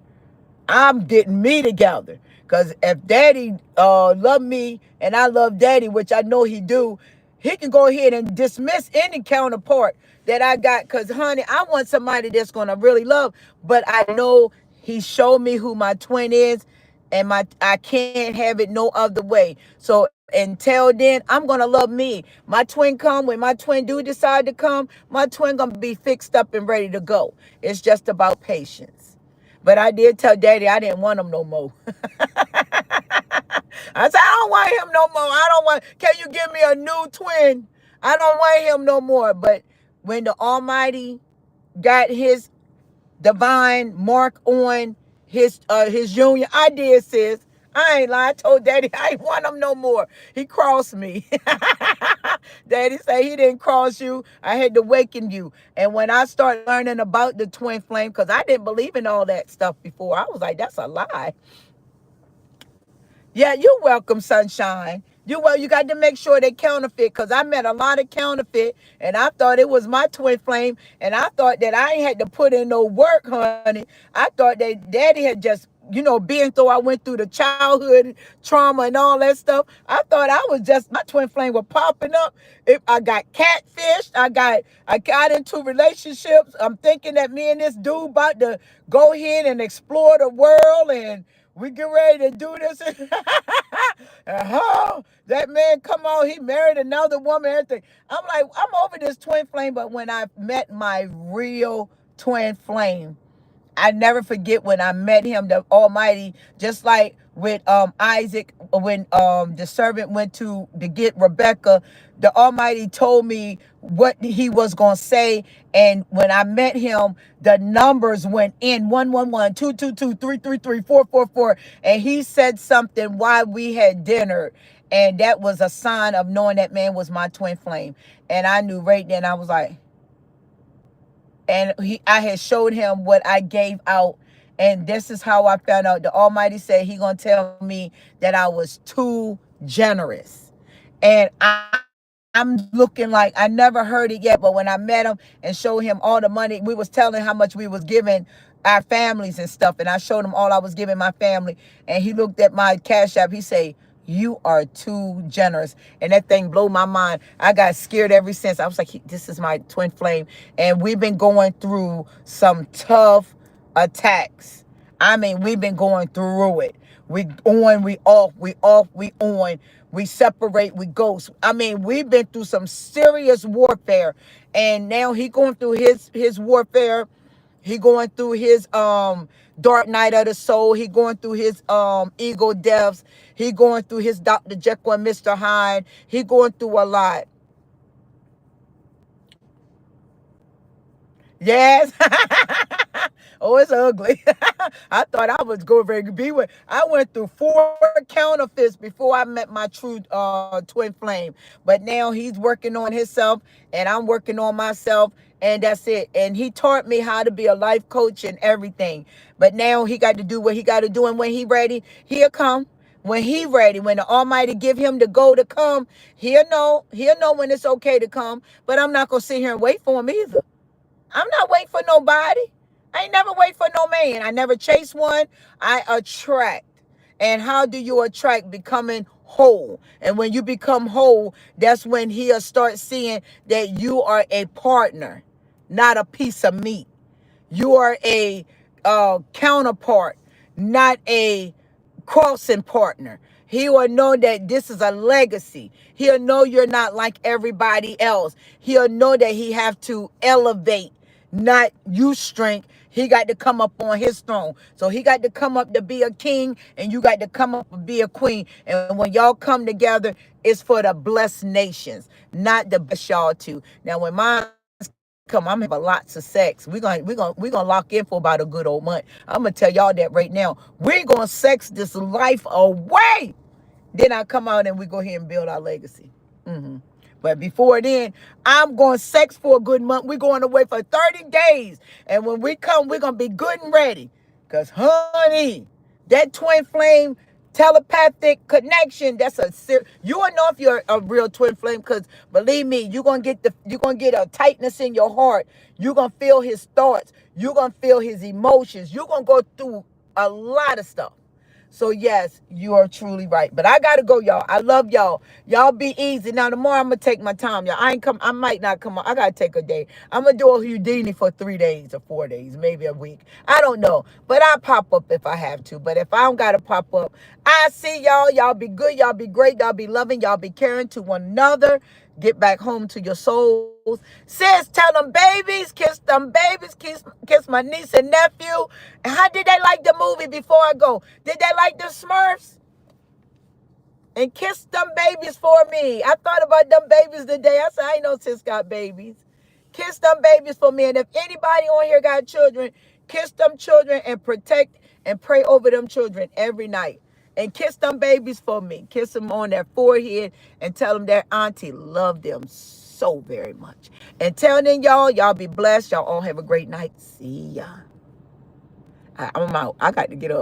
I'm getting me together. Because if daddy love me and I love daddy, which I know he do, he can go ahead and dismiss any counterpart that I got. Because, honey, I want somebody that's going to really love. But I know he showed me who my twin is. And I can't have it no other way. So until then, I'm going to love me. My twin come. When my twin do decide to come, my twin going to be fixed up and ready to go. It's just about patience. But I did tell daddy I didn't want him no more. I said, I don't want him no more. Can you give me a new twin? I don't want him no more. But when the Almighty got his divine mark on his union, I did, sis. I ain't lying. I told daddy I ain't want him no more. He crossed me. Daddy said he didn't cross you. I had to waken you. And when I started learning about the twin flame, because I didn't believe in all that stuff before, I was like, that's a lie. Yeah, you're welcome, sunshine. You got to make sure they counterfeit, because I met a lot of counterfeit, and I thought it was my twin flame, and I thought that I ain't had to put in no work, honey. I thought that daddy had just, being though I went through the childhood trauma and all that stuff, I thought I was just, my twin flame was popping up. I got catfished. I got into relationships. I'm thinking that me and this dude about to go ahead and explore the world, and we get ready to do this. That man come on, he married another woman, everything. I'm like, I'm over this twin flame. But when I met my real twin flame, I never forget when I met him, the Almighty, just like with Isaac, when the servant went to get Rebecca, the Almighty told me what he was going to say. And when I met him, the numbers went in 111, 222, 333, 444. And he said something while we had dinner. And that was a sign of knowing that man was my twin flame. And I knew right then, I was like, and I had showed him what I gave out. And this is how I found out. The Almighty said he going to tell me that I was too generous. And I'm looking like I never heard it yet. But when I met him and showed him all the money, we was telling how much we was giving our families and stuff. And I showed him all I was giving my family. And he looked at my Cash App. He said, you are too generous. And that thing blew my mind. I got scared ever since. I was like, this is my twin flame. And we've been going through some tough attacks. I mean, we've been going through it. We on, we off, we off, we on. We separate, we ghost. I mean, we've been through some serious warfare. And now he going through his warfare. He going through his dark night of the soul. He going through his ego deaths. He going through his Dr. Jekyll and Mr. Hyde. He going through a lot. Yes. Oh, it's ugly. I thought I was going to be with. I went through 4 counterfeits before I met my true twin flame. But now he's working on himself, and I'm working on myself, and that's it. And he taught me how to be a life coach and everything. But now he got to do what he got to do, and when he ready, he'll come. When he ready, when the Almighty give him the go to come, he'll know when it's okay to come. But I'm not going to sit here and wait for him either. I'm not waiting for nobody. I ain't never wait for no man. I never chase one. I attract. And how do you attract? Becoming whole. And when you become whole, that's when he'll start seeing that you are a partner, not a piece of meat. You are a counterpart, not a crossing partner. He will know that this is a legacy. He'll know you're not like everybody else. He'll know that he have to elevate, not use strength. He got to come up on his throne. So he got to come up to be a king, and you got to come up to be a queen. And when y'all come together, it's for the blessed nations, not the bless y'all too. Now, when mine come, I'm gonna have lots of sex. We're gonna lock in for about a good old month. I'm gonna tell y'all that right now. We're gonna sex this life away. Then I come out and we go here and build our legacy. But before then, I'm going sex for a good month. We're going away for 30 days. And when we come, we're going to be good and ready. Because, honey, that twin flame telepathic connection, you will know if you're a real twin flame, because believe me, you're going to get a tightness in your heart. You're going to feel his thoughts. You're going to feel his emotions. You're going to go through a lot of stuff. So yes, you are truly right. But I gotta go, y'all. I love y'all. Y'all be easy. Now tomorrow I'm gonna take my time, y'all. I might not come on. I gotta take a day. I'm gonna do a Houdini for 3 days or 4 days, maybe a week. I don't know. But I'll pop up if I have to. But if I don't gotta pop up, I see y'all. Y'all be good, y'all be great, y'all be loving, y'all be caring to one another. Get back home to your souls. Sis, tell them babies, kiss my niece and nephew. And how did they like the movie before I go? Did they like the Smurfs? And kiss them babies for me. I thought about them babies today. I said, I ain't know sis got babies. Kiss them babies for me. And if anybody on here got children, kiss them children and protect and pray over them children every night. And kiss them babies for me. Kiss them on their forehead and tell them their auntie loved them so very much. And tell them, y'all be blessed. Y'all all have a great night. See ya. I'm out. I got to get up.